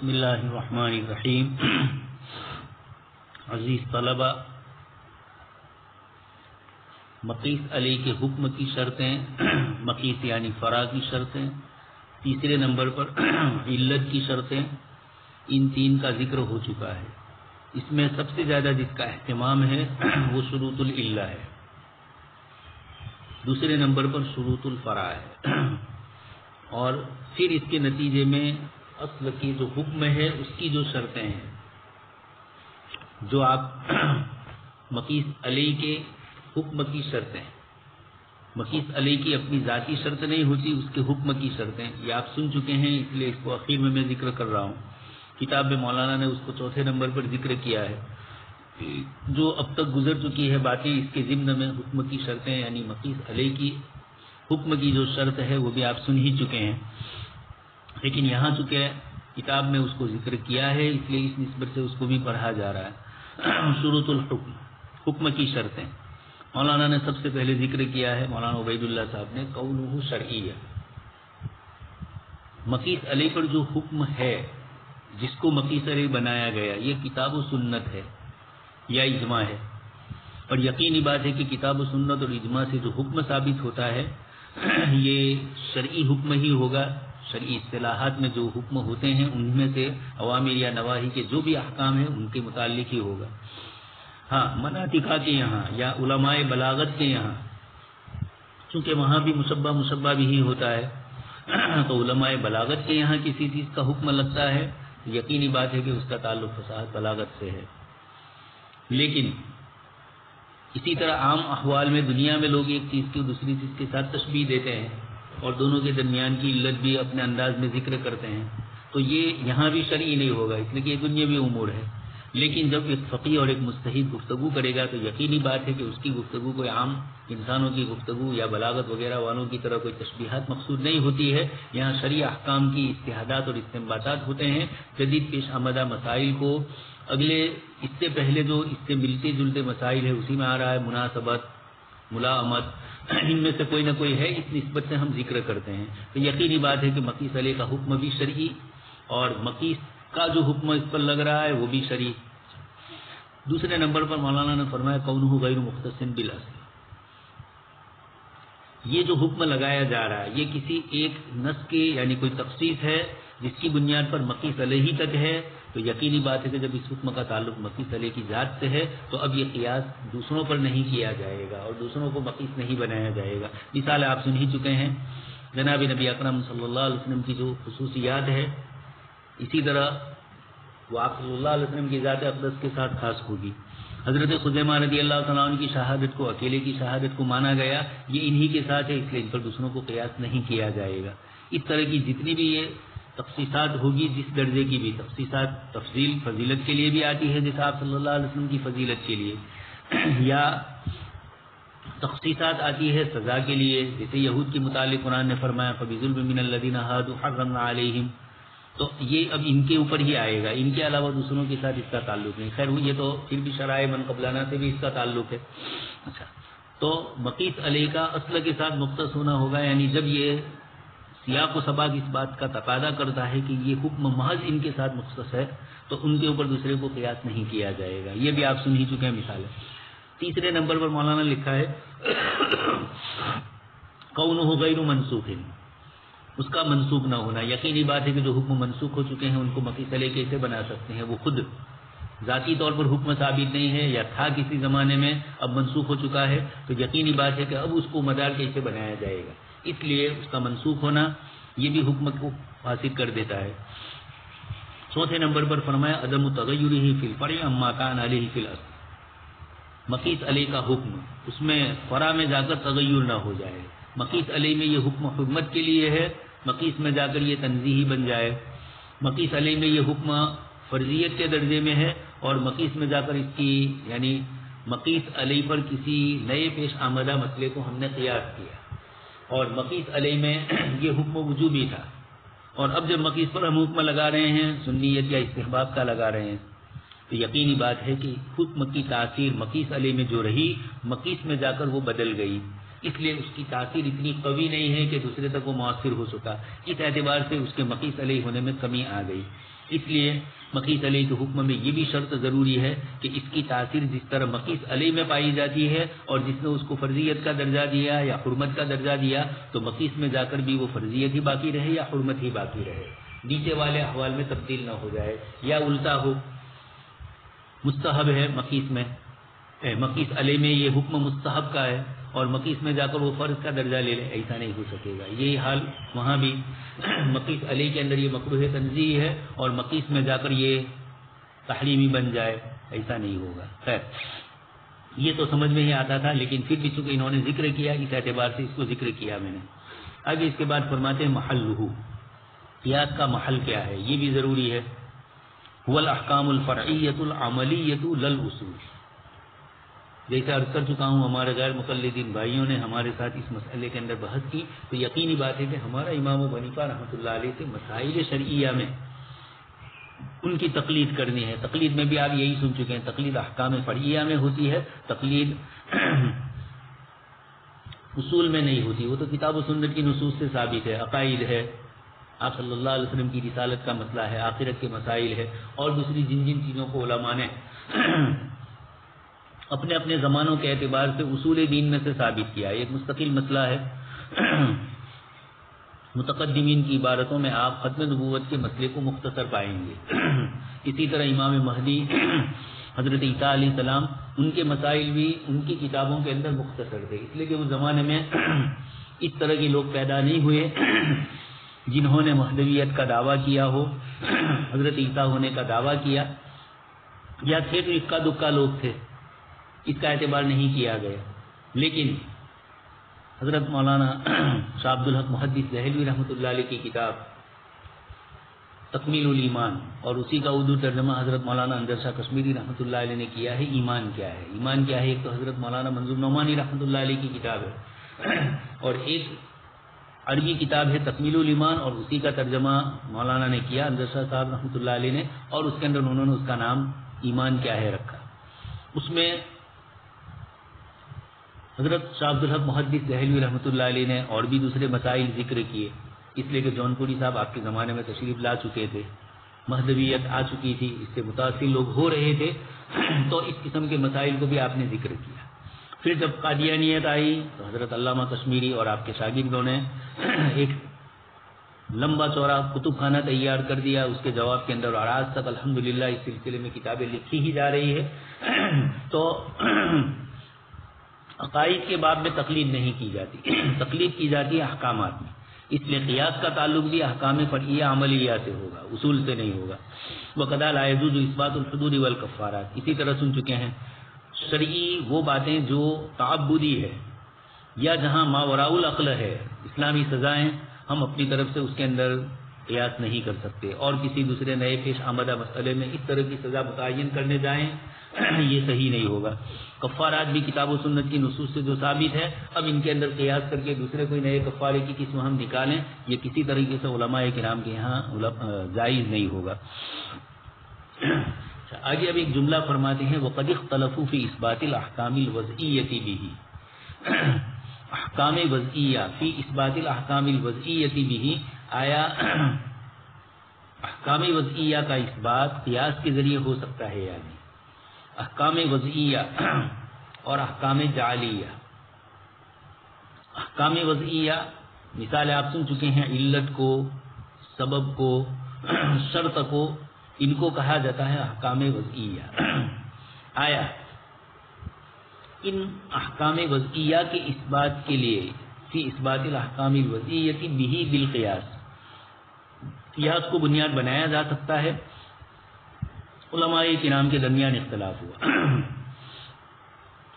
بسم اللہ الرحمن الرحیم. عزیز طلبہ، مقیس علیہ کے حکم کی شرطیں، مقیس یعنی فرا کی شرطیں، تیسرے نمبر پر علت کی شرطیں، ان تین کا ذکر ہو چکا ہے. اس میں سب سے زیادہ جس کا اہتمام ہے وہ شروط العلہ ہے، دوسرے نمبر پر شروط الفرا ہے، اور پھر اس کے نتیجے میں اصل کی جو حکم ہے اس کی جو شرطیں ہیں، جو آپ مقیس علیہ کے حکم کی شرطیں، مقیس علیہ کی اپنی ذاتی شرط نہیں ہوتی، اس کے حکم کی شرطیں یہ آپ سن چکے ہیں، اس لیے اس کو اخیر میں ذکر کر رہا ہوں. کتاب میں مولانا نے اس کو چوتھے نمبر پر ذکر کیا ہے. جو اب تک گزر چکی ہے باتیں اس کے ضمن میں حکم کی شرطیں یعنی مقیس علیہ کی حکم کی جو شرط ہے وہ بھی آپ سن ہی چکے ہیں، لیکن یہاں چونکہ کتاب میں اس کو ذکر کیا ہے اس لیے اس نسبت سے اس کو بھی پڑھا جا رہا ہے. شروط الحکم، حکم کی شرطیں مولانا نے سب سے پہلے ذکر کیا ہے، مولانا عبید اللہ صاحب نے، قولہ شرعیہ. مقیس علیہ پر جو حکم ہے، جس کو مقیس علیہ بنایا گیا، یہ کتاب و سنت ہے یا اجماع ہے. اور یقینی بات ہے کہ کتاب و سنت اور اجماع سے جو حکم ثابت ہوتا ہے یہ شرعی حکم ہی ہوگا. شرعی اصطلاحات میں جو حکم ہوتے ہیں ان میں سے اوامر یا نواہی کے جو بھی احکام ہیں ان کے متعلق ہی ہوگا. ہاں، مناطقہ کے یہاں یا علماء بلاغت کے یہاں چونکہ وہاں بھی مشبہ بھی ہی ہوتا ہے، تو علماء بلاغت کے یہاں کسی چیز کا حکم لگتا ہے، یقینی بات ہے کہ اس کا تعلق فصاحت بلاغت سے ہے. لیکن اسی طرح عام احوال میں دنیا میں لوگ ایک چیز کی دوسری چیز کے ساتھ تشبیہ دیتے ہیں اور دونوں کے درمیان کی علت بھی اپنے انداز میں ذکر کرتے ہیں، تو یہ یہاں بھی شرعی نہیں ہوگا، اس لیے کہ یہ دنیاوی امور ہے. لیکن جب ایک فقیہ اور ایک مجتہد گفتگو کرے گا تو یقینی بات ہے کہ اس کی گفتگو کوئی عام انسانوں کی گفتگو یا بلاغت وغیرہ والوں کی طرح کوئی تشبیہات مقصود نہیں ہوتی ہے. یہاں شرعی احکام کی اجتہادات اور استنباطات ہوتے ہیں، جدید پیش آمدہ مسائل کو اگلے اس سے پہلے جو اس سے ملتے جلتے مسائل ہیں اسی میں آ رہا ہے، مناسبت، ملائمت، ان میں سے کوئی نہ کوئی ہے، اس نسبت سے ہم ذکر کرتے ہیں. تو یقینی بات ہے کہ مقیس علیہ کا حکم بھی شرعی اور مقیس کا جو حکم اس پر لگ رہا ہے وہ بھی شرعی. دوسرے نمبر پر مولانا نے فرمایا کونہ غیر مختص بالاصل. یہ جو حکم لگایا جا رہا ہے یہ کسی ایک نص کے یعنی کوئی تخصیص ہے جس کی بنیاد پر مقیس علیہ ہی تک ہے. تو یقینی بات ہے کہ جب اس حکم کا تعلق مقیس علیہ کی ذات سے ہے تو اب یہ قیاس دوسروں پر نہیں کیا جائے گا اور دوسروں کو مقیس نہیں بنایا جائے گا. مثال آپ سن ہی چکے ہیں، جناب نبی اکرم صلی اللہ علیہ وسلم کی جو خصوصیات ہے اسی طرح وہ آپ صلی اللہ علیہ وسلم کی ذات اقدس کے ساتھ خاص ہوگی. حضرت خزیمہ رضی اللہ تعالیٰ عنہ کی شہادت کو، اکیلے کی شہادت کو مانا گیا، یہ انہی کے ساتھ ہے، اس لیے ان پر دوسروں کو قیاس نہیں کیا جائے گا. اس طرح کی جتنی بھی یہ تخصیصات ہوگی، جس درجے کی بھی تخصیصات تفضیل فضیلت کے لیے بھی آتی ہے جیسے آپ صلی اللہ علیہ وسلم کی فضیلت کے لیے، یا تخصیصات آتی ہے سزا کے لیے، جیسے یہود کے متعلق قرآن نے فرمایا فَبِظُلْمٍ مِّنَ الَّذِينَ هَادُوا حَرَّمْنَا عَلَيْهِمْ، تو یہ اب ان کے اوپر ہی آئے گا، ان کے علاوہ دوسروں کے ساتھ اس کا تعلق نہیں. خیر یہ تو پھر بھی شرائع من قبلانہ سے بھی اس کا تعلق ہے. اچھا، تو مقیس علیہ کا اصل کے ساتھ مختص ہونا ہوگا، یعنی جب یہ سیاق و سباق اس بات کا تقاضا کرتا ہے کہ یہ حکم محض ان کے ساتھ مختص ہے تو ان کے اوپر دوسرے کو قیاس نہیں کیا جائے گا. یہ بھی آپ سن ہی چکے ہیں مثال ہے. تیسرے نمبر پر مولانا لکھا ہے کونہ غیر منسوخ، اس کا منسوخ نہ ہونا. یقینی بات ہے کہ جو حکم منسوخ ہو چکے ہیں ان کو مقیس علیہ کیسے بنا سکتے ہیں؟ وہ خود ذاتی طور پر حکم ثابت نہیں ہے یا تھا کسی زمانے میں اب منسوخ ہو چکا ہے، تو یقینی بات ہے کہ اب اس کو مدار کیسے بنایا جائے گا. اس لیے اس کا منسوخ ہونا یہ بھی حکم کو فاسد کر دیتا ہے. چوتھے نمبر پر فرمایا عدم تغیرہ فی الفرع عما کان علیہ فی الاصل. مقیس علیہ کا حکم اس میں فرع میں جا کر تغیر نہ ہو جائے. مقیس علیہ میں یہ حکم حکمت کے لیے ہے، مقیس میں جا کر یہ تنزیہی بن جائے. مقیس علیہ میں یہ حکم فرضیت کے درجے میں ہے اور مقیس میں جا کر اس کی یعنی مقیس علیہ پر کسی نئے پیش آمدہ مسئلے کو ہم نے قیاس کیا اور مقیس علیہ میں یہ حکم وجوبی تھا، اور اب جب مقیس پر ہم حکم لگا رہے ہیں سنیت یا استحباب کا لگا رہے ہیں تو یقینی بات ہے کہ حکم کی تاثیر مقیس علیہ میں جو رہی مقیس میں جا کر وہ بدل گئی، اس لیے اس کی تاثیر اتنی قوی نہیں ہے کہ دوسرے تک وہ مؤثر ہو سکا. اس اعتبار سے اس کے مقیس علیہ ہونے میں کمی آ گئی. اس لیے مقیس علیہ کے حکم میں یہ بھی شرط ضروری ہے کہ اس کی تاثیر جس طرح مقیس علیہ میں پائی جاتی ہے اور جس نے اس کو فرضیت کا درجہ دیا یا حرمت کا درجہ دیا تو مقیس میں جا کر بھی وہ فرضیت ہی باقی رہے یا حرمت ہی باقی رہے، نیچے والے احوال میں تبدیل نہ ہو جائے، یا الٹا ہو مستحب ہے مقیس میں، مقیس علیہ میں یہ حکم مستحب کا ہے اور مقیس میں جا کر وہ فرض کا درجہ لے لے، ایسا نہیں ہو سکے گا۔ یہی حال وہاں بھی مقیس علیہ کے اندر یہ مکروہ تنزیہ ہے اور مقیس میں جا کر یہ تحریمی بن جائے، ایسا نہیں ہوگا۔ خیر یہ تو سمجھ میں ہی آتا تھا، لیکن پھر بھی چونکہ انہوں نے ذکر کیا اس اعتبار سے اس کو ذکر کیا میں نے۔ آگے اس کے بعد فرماتے ہیں محلہ، قیاس کا محل کیا ہے، یہ بھی ضروری ہے۔ هو الاحکام الفرعیۃ العملیۃ للاصول، جیسے عرض کر چکا ہوں ہمارے غیر مقلدین بھائیوں نے ہمارے ساتھ اس مسئلے کے اندر بحث کی تو یقینی بات ہے کہ ہمارا امام ابو حنیفہ رحمۃ اللہ علیہ سے مسائل شرعیہ میں ان کی تقلید کرنی ہے۔ تقلید میں بھی آپ یہی سن چکے ہیں، تقلید احکام فرعیہ میں ہوتی ہے، تقلید اصول میں نہیں ہوتی، وہ تو کتاب و سنت کی نصوص سے ثابت ہے، عقائد ہے، آپ صلی اللہ علیہ وسلم کی رسالت کا مسئلہ ہے، آخرت کے مسائل ہے، اور دوسری جن جن چیزوں کو علماء نے اپنے اپنے زمانوں کے اعتبار سے اصول دین میں سے ثابت کیا ہے، ایک مستقل مسئلہ ہے۔ متقدمین کی عبارتوں میں آپ ختم نبوت کے مسئلے کو مختصر پائیں گے۔ اسی طرح امام مہدی حضرت عیسیٰ علیہ السلام ان کے مسائل بھی ان کی کتابوں کے اندر مختصر تھے، اس لیے کہ اس زمانے میں اس طرح کے لوگ پیدا نہیں ہوئے جنہوں نے مہدویت کا دعویٰ کیا ہو، حضرت عیسیٰ ہونے کا دعویٰ کیا، یا تھے تو اکا دکا لوگ تھے، اس کا اعتبار نہیں کیا گیا۔ لیکن حضرت مولانا شاہ عبد الحق محدث دہلوی رحمۃ اللہ علیہ کی کتاب تکمیل الایمان اور اسی کا اردو ترجمہ حضرت مولانا اندر شاہ کشمیری رحمۃ اللہ علیہ نے کیا ہے، ایمان کیا ہے۔ ایمان کیا ہے، ایک تو حضرت مولانا منظور نعمانی رحمۃ اللہ علیہ کی کتاب ہے اور ایک عربی کتاب ہے تکمیل الایمان اور اسی کا ترجمہ مولانا نے کیا اندر شاہ صاحب رحمۃ اللہ علیہ نے، اور اس کے اندر انہوں نے اس کا نام ایمان کیا ہے رکھا۔ اس میں حضرت شاہ عبد الحق محدث دہلوی رحمۃ اللہ علیہ نے اور بھی دوسرے مسائل ذکر کیے، اس لیے کہ جونپوری صاحب آپ کے زمانے میں تشریف لا چکے تھے، مہدویت آ چکی تھی، اس سے متاثر لوگ ہو رہے تھے، تو اس قسم کے مسائل کو بھی آپ نے ذکر کیا۔ پھر جب قادیانیت آئی تو حضرت علامہ کشمیری اور آپ کے شاگردوں نے ایک لمبا چوڑا کتب خانہ تیار کر دیا، اس کے جواب کے اندر اور آج تک الحمدللہ اس سلسلے میں کتابیں لکھی ہی جا رہی ہے۔ تو عقائد کے باب میں تقلید نہیں کی جاتی، تقلید کی جاتی ہے احکامات میں، اس لیے قیاس کا تعلق بھی احکام فرعیہ عملیہ سے ہوگا، اصول سے نہیں ہوگا۔ وقضا لا يجوز اثبات الحدود والکفارات، اسی طرح سن چکے ہیں شرعی وہ باتیں جو تعبدی ہے یا جہاں ماوراء العقل ہے، اسلامی سزائیں، ہم اپنی طرف سے اس کے اندر قیاس نہیں کر سکتے اور کسی دوسرے نئے پیش آمدہ مسئلے میں اس طرح کی سزا متعین کرنے جائیں، یہ صحیح نہیں ہوگا۔ کفارات بھی کتاب و سنت کی نصوص سے جو ثابت ہے، اب ان کے اندر قیاس کر کے دوسرے کوئی نئے کفارے کی قسم ہم نکالیں، یہ کسی طریقے سے علماء کرام کے یہاں جائز نہیں ہوگا۔ آگے اب ایک جملہ فرماتے ہیں وَقَدِ اخْتَلَفُوا فِي إِثْبَاتِ الْأَحْكَامِ الْوَضْعِيَّةِ بِهِ، احکام وضعیہ فی اثبات الاحکام الوضعیۃ بھی، آیا احکام وضعیہ کا اثبات قیاس کے ذریعے ہو سکتا ہے یا نہیں؟ احکام وضعیہ اور احکام جعلیہ۔ احکام وضعیہ مثال آپ سن چکے ہیں، علت کو، سبب کو، شرط کو، ان کو کہا جاتا ہے احکام وضعیہ۔ آیا ان احکام وضعیہ کے اثبات کے لیے فی اثبات الاحکام الوضعیۃ بھی بالقیاس، قیاس کو بنیاد بنایا جا سکتا ہے؟ علماء کرام کے درمیان اختلاف ہوا۔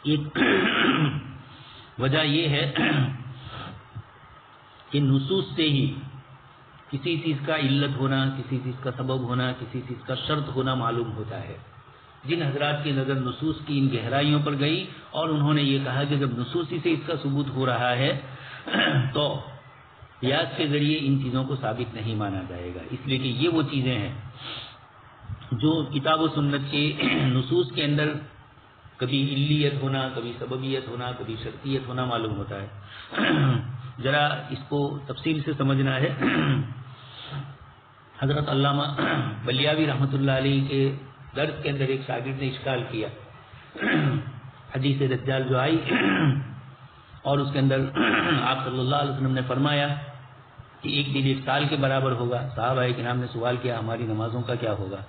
ایک وجہ یہ ہے کہ نصوص سے ہی کسی چیز کا علت ہونا، کسی چیز کا سبب ہونا، کسی چیز کا شرط ہونا معلوم ہوتا ہے۔ جن حضرات کی نظر نصوص کی ان گہرائیوں پر گئی اور انہوں نے یہ کہا کہ جب نصوص سے اس کا ثبوت ہو رہا ہے تو قیاس کے ذریعے ان چیزوں کو ثابت نہیں مانا جائے گا، اس لیے کہ یہ وہ چیزیں ہیں جو کتاب و سنت کے نصوص کے اندر کبھی علیت ہونا، کبھی سببیت ہونا، کبھی شرطیت ہونا معلوم ہوتا ہے۔ ذرا اس کو تفصیل سے سمجھنا ہے۔ حضرت علامہ بلیاوی رحمۃ اللہ علیہ کے درس کے اندر ایک شاگرد نے اشکال کیا، حدیث دجال جو آئی اور اس کے اندر آپ صلی اللہ علیہ وسلم نے فرمایا کہ ایک دن ایک سال کے برابر ہوگا۔ صحابہ کرام نے سوال کیا ہماری نمازوں کا کیا ہوگا؟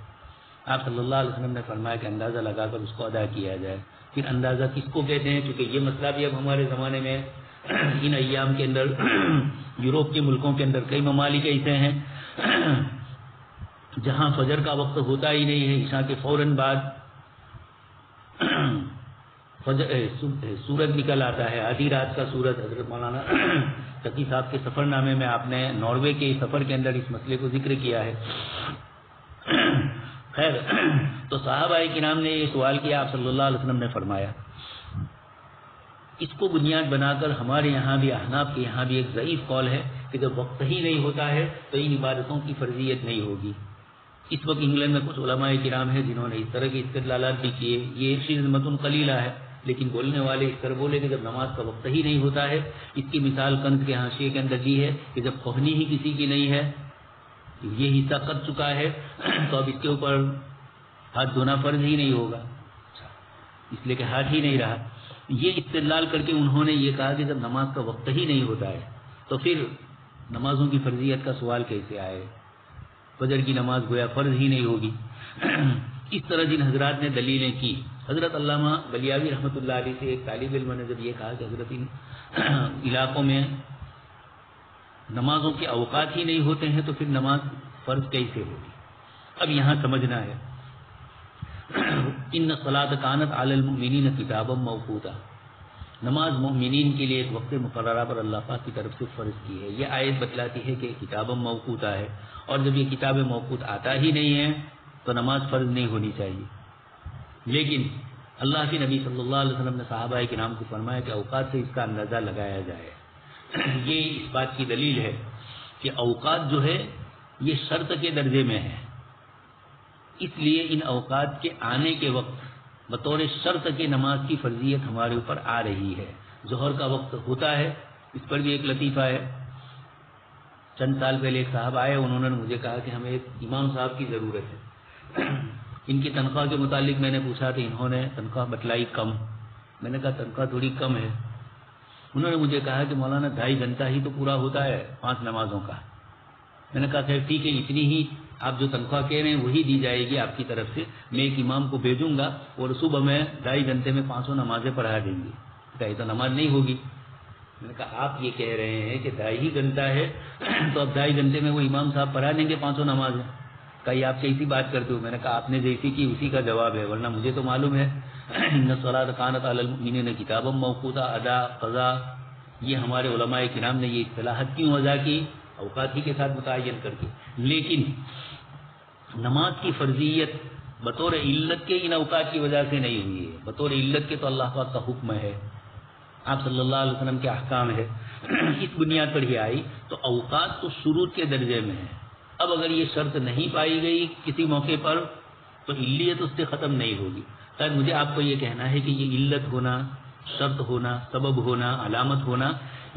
آپ صلی اللہ علیہ وسلم نے فرمایا کہ اندازہ لگا کر اس کو ادا کیا جائے۔ پھر اندازہ کس کو کہتے ہیں؟ چونکہ یہ مسئلہ بھی اب ہمارے زمانے میں ان ایام کے اندر یورپ کے ملکوں کے اندر کئی ممالک ایسے ہیں جہاں فجر کا وقت ہوتا ہی نہیں ہے، عشاء کے فوراً بعد سورج نکل آتا ہے، آدھی رات کا سورج۔ حضرت مولانا تقی صاحب کے سفر نامے میں آپ نے ناروے کے سفر کے اندر اس مسئلے کو ذکر کیا ہے۔ خیر، تو صحابہ کرام نے یہ سوال کیا، آپ صلی اللہ علیہ وسلم نے فرمایا۔ اس کو بنیاد بنا کر ہمارے یہاں بھی، احناف کے یہاں بھی ایک ضعیف قول ہے کہ جب وقت ہی نہیں ہوتا ہے تو ان عبادتوں کی فرضیت نہیں ہوگی۔ اس وقت انگلینڈ میں کچھ علماء کرام ہیں جنہوں نے اس طرح کے استدلالات بھی کیے، یہ شذمۃ قلیلہ ہے، لیکن بولنے والے اس طرح بولے کہ جب نماز کا وقت ہی نہیں ہوتا ہے۔ اس کی مثال کنز کے حاشیے کے اندر دی ہے کہ جب پہنی ہی کسی کی نہیں ہے، یہ حصہ کٹ چکا ہے تو اب اس کے اوپر ہاتھ دھونا فرض ہی نہیں ہوگا، اس لیے کہ ہاتھ ہی نہیں رہا۔ یہ استدلال کر کے انہوں نے یہ کہا کہ جب نماز کا وقت ہی نہیں ہوتا ہے تو پھر نمازوں کی فرضیت کا سوال کیسے آئے؟ فجر کی نماز گویا فرض ہی نہیں ہوگی۔ اس طرح جن حضرات نے دلیلیں کی، حضرت علامہ بلیاوی رحمۃ اللہ علیہ سے ایک طالب علم نے جب یہ کہا کہ حضرت ان علاقوں میں نمازوں کے اوقات ہی نہیں ہوتے ہیں تو پھر نماز فرض کیسے ہوگی؟ اب یہاں سمجھنا ہے، ان الصلاۃ کانت علی المؤمنین کتابا موقوتا، نماز مومنین کے لیے ایک وقت مقررہ پر اللہ پاک کی طرف سے فرض کی ہے۔ یہ آیت بتلاتی ہے کہ کتابا موقوتا ہے، اور جب یہ کتاب موقوت آتا ہی نہیں ہے تو نماز فرض نہیں ہونی چاہیے۔ لیکن اللہ کے نبی صلی اللہ علیہ وسلم نے صحابہ کرام کو فرمایا کہ اوقات سے اس کا اندازہ لگایا جائے۔ یہ اس بات کی دلیل ہے کہ اوقات جو ہے یہ شرط کے درجے میں ہے، اس لیے ان اوقات کے آنے کے وقت بطور شرط کے نماز کی فرضیت ہمارے اوپر آ رہی ہے۔ ظہر کا وقت ہوتا ہے، اس پر بھی ایک لطیفہ ہے۔ چند سال پہلے ایک صاحب آئے، انہوں نے مجھے کہا کہ ہمیں ایک امام صاحب کی ضرورت ہے۔ ان کی تنخواہ کے متعلق میں نے پوچھا تو انہوں نے تنخواہ بتلائی کم۔ میں نے کہا تنخواہ تھوڑی کم ہے۔ انہوں نے مجھے کہا کہ مولانا 2.5 گھنٹہ ہی تو پورا ہوتا ہے 5 نمازوں کا۔ میں نے کہا خیر ٹھیک ہے، اتنی ہی آپ جو تنخواہ کہہ رہے ہیں وہی دی جائے گی آپ کی طرف سے، میں ایک امام کو بھیجوں گا اور صبح میں 2.5 گھنٹے میں 500 نمازیں پڑھا دیں گے۔ کہا یہ تو نماز نہیں ہوگی۔ میں نے کہا آپ یہ کہہ رہے ہیں کہ 2.5 گھنٹہ ہے تو اب 2.5 گھنٹے میں وہ امام صاحب پڑھا دیں گے 500 نمازیں؟ کہا یہ آپ کیسی بات کرتے ہو؟ میں نے کہا آپ نے جیسی کی اسی کا جواب ہے، ورنہ مجھے تو معلوم ہے ان الصلاۃ کانت علی المؤمنین کتابا موقوتا، ادا قضا، یہ ہمارے علماء کرام نے یہ اصطلاحات کیوں وضع کی؟ اوقات ہی کے ساتھ متعین کر کے۔ لیکن نماز کی فرضیت بطور علت کے ان اوقات کی وجہ سے نہیں ہوئی ہے، بطور علت کے تو اللہ پاک کا حکم ہے، آپ صلی اللہ علیہ وسلم کے احکام ہے، اس بنیاد پر ہی آئی۔ تو اوقات تو شروط کے درجے میں ہے۔ اب اگر یہ شرط نہیں پائی گئی کسی موقع پر تو علیت اس سے ختم نہیں ہوگی۔ شاید مجھے آپ کو یہ کہنا ہے کہ یہ علت ہونا، شرط ہونا، سبب ہونا، علامت ہونا،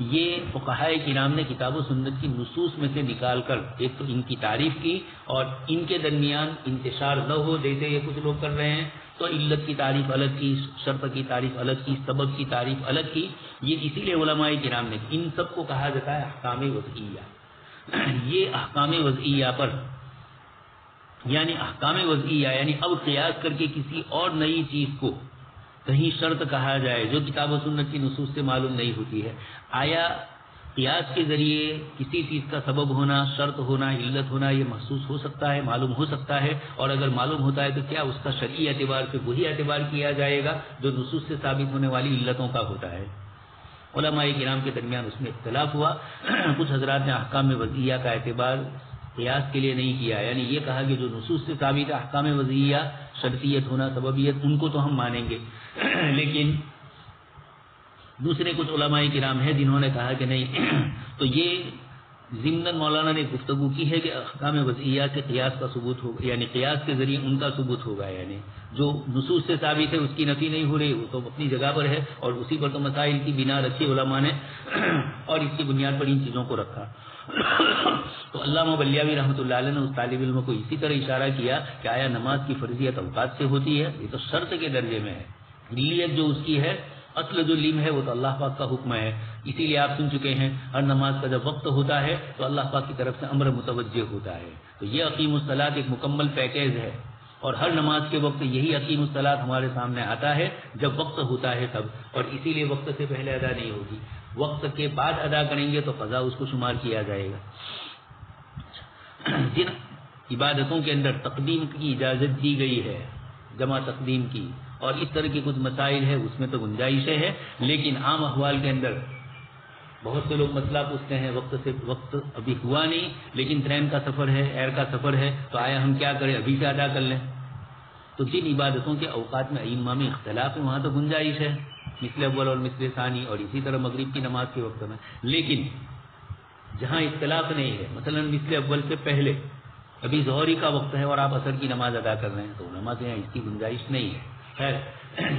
یہ فقہائے کرام نے کتاب و سنت کی نصوص میں سے نکال کر ایک تو ان کی تعریف کی اور ان کے درمیان انتشار نہ ہو جیسے یہ کچھ لوگ کر رہے ہیں، تو علت کی تعریف الگ کی، شرط کی تعریف الگ کی، سبب کی تعریف الگ کی۔ یہ اسی لیے علماء کرام نے ان سب کو کہا جاتا ہے احکام وضعیہ۔ یہ احکام وضعیہ پر یعنی احکام وضعیہ یعنی اب قیاس کر کے کسی اور نئی چیز کو کہیں شرط کہا جائے جو کتاب و سنت کی نصوص سے معلوم نہیں ہوتی ہے، آیا قیاس کے ذریعے کسی چیز کا سبب ہونا، شرط ہونا، علت ہونا یہ محسوس ہو سکتا ہے، معلوم ہو سکتا ہے؟ اور اگر معلوم ہوتا ہے تو کیا اس کا شرعی اعتبار سے وہی اعتبار کیا جائے گا جو نصوص سے ثابت ہونے والی علتوں کا ہوتا ہے؟ علماء کرام کے درمیان اس میں اختلاف ہوا۔ کچھ حضرات نے احکام وضعیہ کا اعتبار قیاس کے لیے نہیں کیا، یعنی یہ کہا کہ جو نصوص سے ثابت ہے احکام وضعیہ، شرطیت ہونا، سببیت، ان کو تو ہم مانیں گے۔ لیکن دوسرے کچھ علماء کرام ہیں جنہوں نے کہا کہ نہیں، تو یہ ضمن مولانا نے گفتگو کی ہے کہ احکام وضعیہ سے قیاس کا ثبوت ہوگا، یعنی قیاس کے ذریعے ان کا ثبوت ہوگا، یعنی جو نصوص سے ثابت ہے اس کی نفی نہیں ہو رہی، وہ تو اپنی جگہ پر ہے اور اسی پر تو مسائل کی بنا رکھی علماء نے اور اس کی بنیاد پر ان چیزوں کو رکھا۔ تو علامہ بلیاوی رحمۃ اللہ علیہ نے اس طالب علم کو اسی طرح اشارہ کیا کہ آیا نماز کی فرضیت اوقات سے ہوتی ہے؟ یہ تو شرط کے درجے میں ہے. لیت جو اس کی ہے، اصل جو لم ہے وہ تو اللہ پاک کا حکم ہے. اسی لیے آپ سن چکے ہیں ہر نماز کا جب وقت ہوتا ہے تو اللہ پاک کی طرف سے امر متوجہ ہوتا ہے. تو یہ اقیم الصلاۃ ایک مکمل پیکیج ہے، اور ہر نماز کے وقت یہی اقیم الصلاۃ ہمارے سامنے آتا ہے جب وقت ہوتا ہے تب، اور اسی لیے وقت سے پہلے ادا نہیں ہوگی. وقت کے بعد ادا کریں گے تو قضا اس کو شمار کیا جائے گا. جن عبادتوں کے اندر تقدیم کی اجازت دی گئی ہے، جمع تقدیم کی، اور اس طرح کے کچھ مسائل ہے اس میں تو گنجائشیں ہے، لیکن عام احوال کے اندر بہت سے لوگ مسئلہ پوچھتے ہیں وقت ابھی ہوا نہیں لیکن ٹرین کا سفر ہے، ایئر کا سفر ہے، تو آیا ہم کیا کریں، ابھی سے ادا کر لیں. تو جن عبادتوں کے اوقات میں ائمہ میں اختلاف ہے وہاں تو گنجائش ہے، مثل اول اور مثل ثانی، اور اسی طرح مغرب کی نماز کے وقت میں. لیکن جہاں اختلاف نہیں ہے، مثلا مثل اول سے پہلے ابھی ظہری کا وقت ہے اور آپ عصر کی نماز ادا کر رہے ہیں، تو علماء کے یہاں اس کی گنجائش نہیں ہے. خیر،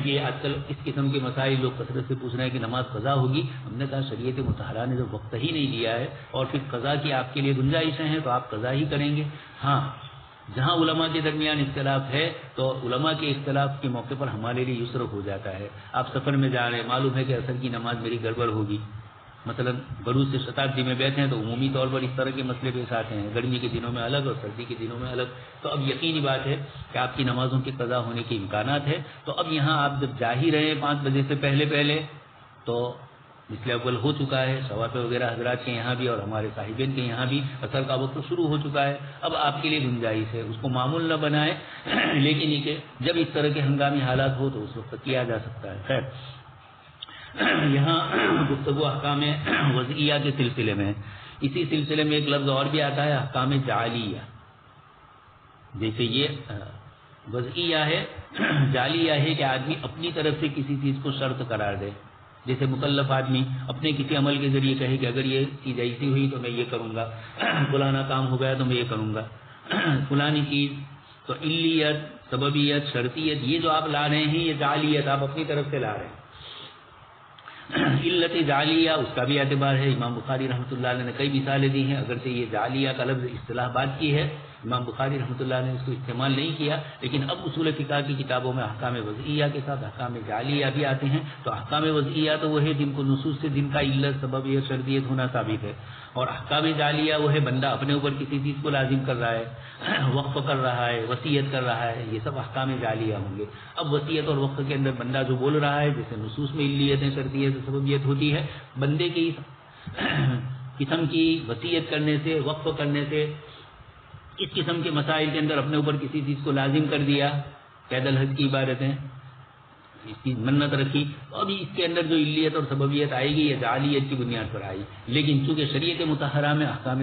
یہ آج کل اس قسم کے مسائل لوگ کثرت سے پوچھ رہے ہیں کہ نماز قضا ہوگی. ہم نے کہا شریعت مطہرہ نے جب وقت ہی نہیں دیا ہے اور پھر قضا کی آپ کے لیے گنجائشیں ہیں تو آپ قضا ہی کریں گے. ہاں، جہاں علماء کے درمیان اختلاف ہے تو علماء کے اختلاف کے موقع پر ہمارے لیے یسر ہو جاتا ہے. آپ سفر میں جا رہے ہیں، معلوم ہے کہ عصر کی نماز میری گڑبڑ ہوگی، مثلا بروز سے شتابدی میں بیٹھے ہیں تو عمومی طور پر اس طرح کے مسئلے پیش آتے ہیں، گرمی کے دنوں میں الگ اور سردی کے دنوں میں الگ. تو اب یقینی بات ہے کہ آپ کی نمازوں کی قضا ہونے کے امکانات ہے. تو اب یہاں آپ جب جا ہی رہے ہیں 5 بجے سے پہلے تو مثل اول ہو چکا ہے، شوافع وغیرہ حضرات کے یہاں بھی اور ہمارے صاحبین کے یہاں بھی عصر کا وقت شروع ہو چکا ہے. اب آپ کے لیے گنجائش ہے، اس کو معمول نہ بنائیں، لیکن یہ کہ جب اس طرح کے ہنگامی حالات ہو تو اس وقت کیا جا سکتا ہے. خیر، یہاں گفتگو احکام وضعیہ کے سلسلے میں، اسی سلسلے میں ایک لفظ اور بھی آتا ہے احکام جعلیہ. جیسے یہ وضعیہ ہے، جعلیہ ہے کہ آدمی اپنی طرف سے کسی چیز کو شرط قرار دے. جیسے مکلف آدمی اپنے کسی عمل کے ذریعے کہے کہ اگر یہ چیز ایسی ہوئی تو میں یہ کروں گا، فلانا کام ہو گیا تو میں یہ کروں گا، فلانی چیز. تو علیت، سببیت، شرطیت، یہ جو آپ لا رہے ہیں یہ جعلیت آپ اپنی طرف سے لا رہے ہیں. علت جعلیہ اس کا بھی اعتبار ہے. امام بخاری رحمۃ اللہ علیہ نے کئی مثالیں دی ہیں، اگرچہ یہ جعلیہ کا لفظ اصطلاح بات کی ہے، امام بخاری رحمۃ اللہ نے اس کو استعمال نہیں کیا، لیکن اب اصول فقہ کی کتابوں میں احکام وضعیہ کے ساتھ احکام جعلیہ بھی آتے ہیں. تو احکام وضعیہ تو وہ ہے جن کو نصوص سے جن کا علت، سببیت، شرطیت ہونا ثابت ہے، اور احکام جعلیہ وہ ہے بندہ اپنے اوپر کسی چیز کو لازم کر رہا ہے، وقف کر رہا ہے، وصیت کر رہا ہے، یہ سب احکام جعلیہ ہوں گے. اب وصیت اور وقف کے اندر بندہ جو بول رہا ہے، جیسے نصوص میں علیت، شرطیت، سببیت ہوتی ہے، بندے کی قسم کی وصیت کرنے سے، وقف کرنے سے، اس قسم کے مسائل کے اندر اپنے اوپر کسی چیز کو لازم کر دیا، قید الحج کی عبادتیں، اس کی منت رکھی، تو ابھی اس کے اندر جو علیت اور سببیت آئے گی یہ جعلیت کی بنیاد پر آئی. لیکن چونکہ شریعت مطہرہ میں احکام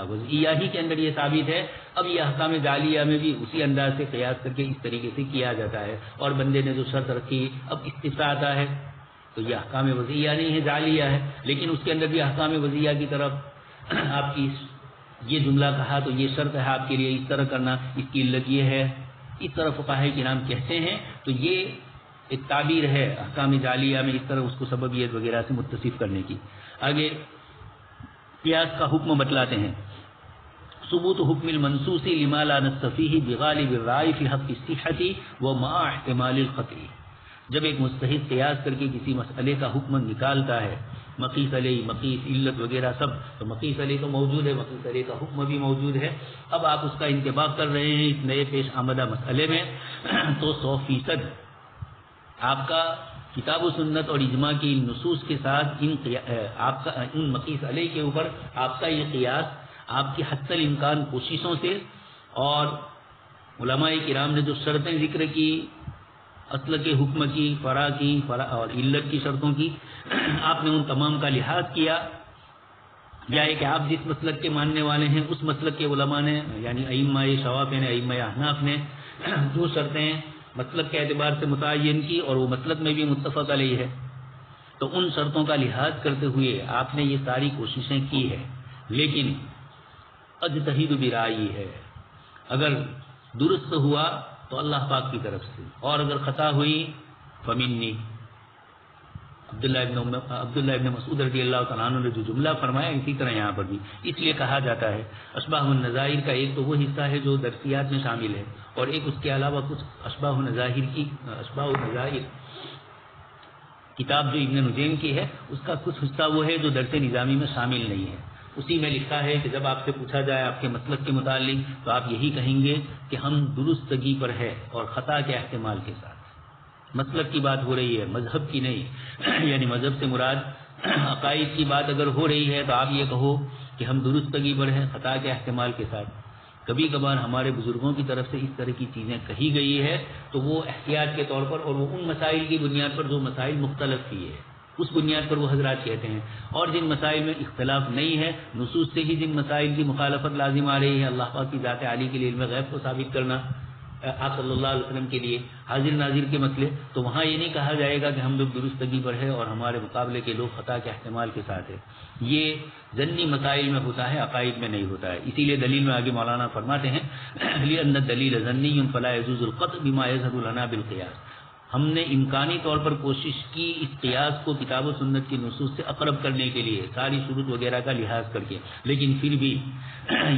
وضعیہ ہی کے اندر یہ ثابت ہے، اب یہ احکام جعلیہ میں بھی اسی انداز سے قیاس کر کے اس طریقے سے کیا جاتا ہے. اور بندے نے جو شرط رکھی، اب استفسار آتا ہے تو یہ احکام وضعیہ نہیں ہے، جعلیہ ہے، لیکن اس کے اندر بھی احکام وضعیہ کی طرف آپ کی یہ جملہ کہا تو یہ شرط ہے آپ کے لیے اس طرح کرنا، اس کی علت یہ ہے، اس طرح فقہاء کرام کہتے ہیں. تو یہ ایک تعبیر ہے احکام جعلیہ میں اس طرح اس کو سببیت وغیرہ سے متصف کرنے کی. آگے قیاس کا حکم بتلاتے ہیں. ثبوت حکم المنصوص لما لا نص فيه بغالب الرائے فی حق الصحۃ ومع احتمال الخطأ. جب ایک مجتہد قیاس کر کے کسی مسئلے کا حکم نکالتا ہے، مقیس علیہ، مقیس، علت وغیرہ سب، تو مقیس علیہ تو موجود ہے، مقیس علیہ کا حکم بھی موجود ہے. اب آپ اس کا انتباہ کر رہے ہیں اس نئے پیش آمدہ مسئلے میں، تو 100% آپ کا کتاب و سنت اور اجماع کی نصوص کے ساتھ ان مقیس علیہ کے اوپر آپ کا یہ قیاس آپ کی حتی الامکان کوششوں سے، اور علماء کرام نے جو شرطیں ذکر کی، اصل کے حکم کی، فرع کی اور علت کی شرطوں کی، آپ نے ان تمام کا لحاظ کیا. یا کہ آپ جس مسلک کے ماننے والے ہیں اس مسلک کے علماء نے، یعنی ائمہ شوافع نے، ائمہ احناف نے جو شرطیں مسلک کے اعتبار سے متعین کی اور وہ مسلک میں بھی متفق علیہ ہے، تو ان شرطوں کا لحاظ کرتے ہوئے آپ نے یہ ساری کوششیں کی ہے. لیکن اجتہد برائے ہے، اگر درست ہوا تو اللہ پاک کی طرف سے، اور اگر خطا ہوئی فمنی، عبداللہ ابن مسعود رضی اللہ تعالیٰ عنہ نے جو جملہ فرمایا، اسی طرح یہاں پر بھی اس لیے کہا جاتا ہے اشباح النظائر کا ایک تو وہ حصہ ہے جو درسیات میں شامل ہے، اور ایک اس کے علاوہ کچھ اشباح النظائر کتاب جو ابن نجیم کی ہے اس کا کچھ حصہ وہ ہے جو درس نظامی میں شامل نہیں ہے۔ اسی میں لکھا ہے کہ جب آپ سے پوچھا جائے آپ کے مسلک کے متعلق تو آپ یہی کہیں گے کہ ہم درستگی پر ہے اور خطا کے احتمال کے ساتھ۔ مسلک کی بات ہو رہی ہے، مذہب کی نہیں، یعنی مذہب سے مراد عقائد کی بات اگر ہو رہی ہے تو آپ یہ کہو کہ ہم درستگی پر ہیں خطا کے احتمال کے ساتھ۔ کبھی کبھار ہمارے بزرگوں کی طرف سے اس طرح کی چیزیں کہی گئی ہے تو وہ احتیاط کے طور پر، اور وہ ان مسائل کی بنیاد پر جو مسائل مختلف کی ہے اس بنیاد پر وہ حضرات کہتے ہیں، اور جن مسائل میں اختلاف نہیں ہے، نصوص سے ہی جن مسائل کی مخالفت لازم آ رہی ہے، اللہ پاک کی ذات عالی کے لیے علم غیب کو ثابت کرنا، آپ صلی اللہ علیہ وسلم کے لیے حاضر ناظر کے مسئلے، تو وہاں یہ نہیں کہا جائے گا کہ ہم لوگ درستگی پر ہے اور ہمارے مقابلے کے لوگ خطا کے احتمال کے ساتھ ہے۔ یہ ضمنی مسائل میں ہوتا ہے، عقائد میں نہیں ہوتا ہے۔ اسی لیے دلیل میں آگے مولانا فرماتے ہیں لِأَنَّ الدَّلِيلَ ظَنِّيٌّ فَلَا يَجُوزُ الْقَطْعُ بِمَا يَظْهَرُ لَنَا بِالْقِيَاسِ۔ ہم نے امکانی طور پر کوشش کی اس قیاس کو کتاب و سنت کی نصوص سے اقرب کرنے کے لیے ساری شروط وغیرہ کا لحاظ کر کے، لیکن پھر بھی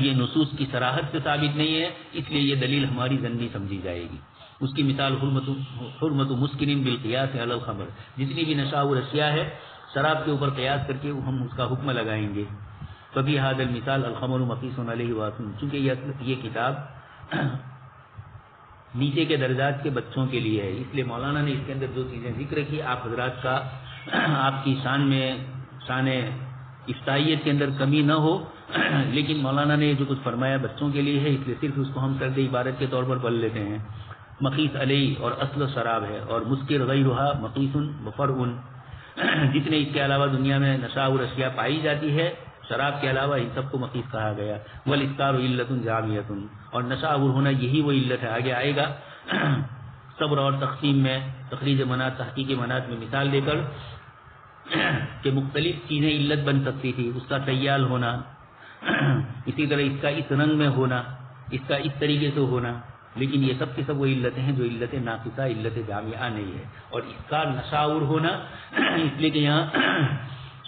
یہ نصوص کی صراحت سے ثابت نہیں ہے، اس لیے یہ دلیل ہماری ظنی سمجھی جائے گی۔ اس کی مثال حرمت مسکرین بالقیاس علی الخمر، جتنی بھی نشاور اشیاء ہے شراب کے اوپر قیاس کر کے ہم اس کا حکم لگائیں گے۔ کبھی هذا المثال الخمر مقیس علیہ واسن، چونکہ یہ کتاب نیچے کے درجات کے بچوں کے لیے ہے، اس لیے مولانا نے اس کے اندر جو چیزیں ذکر کی آپ حضرات کا، آپ کی شان میں شان افتائیت کے اندر کمی نہ ہو، لیکن مولانا نے جو کچھ فرمایا بچوں کے لیے ہے، اس لیے صرف اس کو ہم سرد عبارت کے طور پر پڑھ لیتے ہیں۔ مقیس علیہ اور اصل شراب ہے، اور مسکر غیرہا مقیس وفرع، جتنے اس کے علاوہ دنیا میں نشاور اشیاء پائی جاتی ہے شراب کے علاوہ ان سب کو مقیس کہا گیا۔ والاسکار علت جامعۃ، اور نشاور ہونا یہی وہ علت ہے، آگے آئے گا صبر اور تقسیم میں تخریج منات تحقیق منات میں مثال دے کر کہ مختلف چیزیں علت بن سکتی تھی، اس کا سیال ہونا، اسی طرح اس کا اس رنگ میں ہونا، اس کا اس طریقے سے ہونا، لیکن یہ سب کی سب وہ علتیں ہیں جو علت ناقصہ علت جامعہ نہیں ہے۔ اور اس کا نشاور ہونا اس لیے کہ یہاں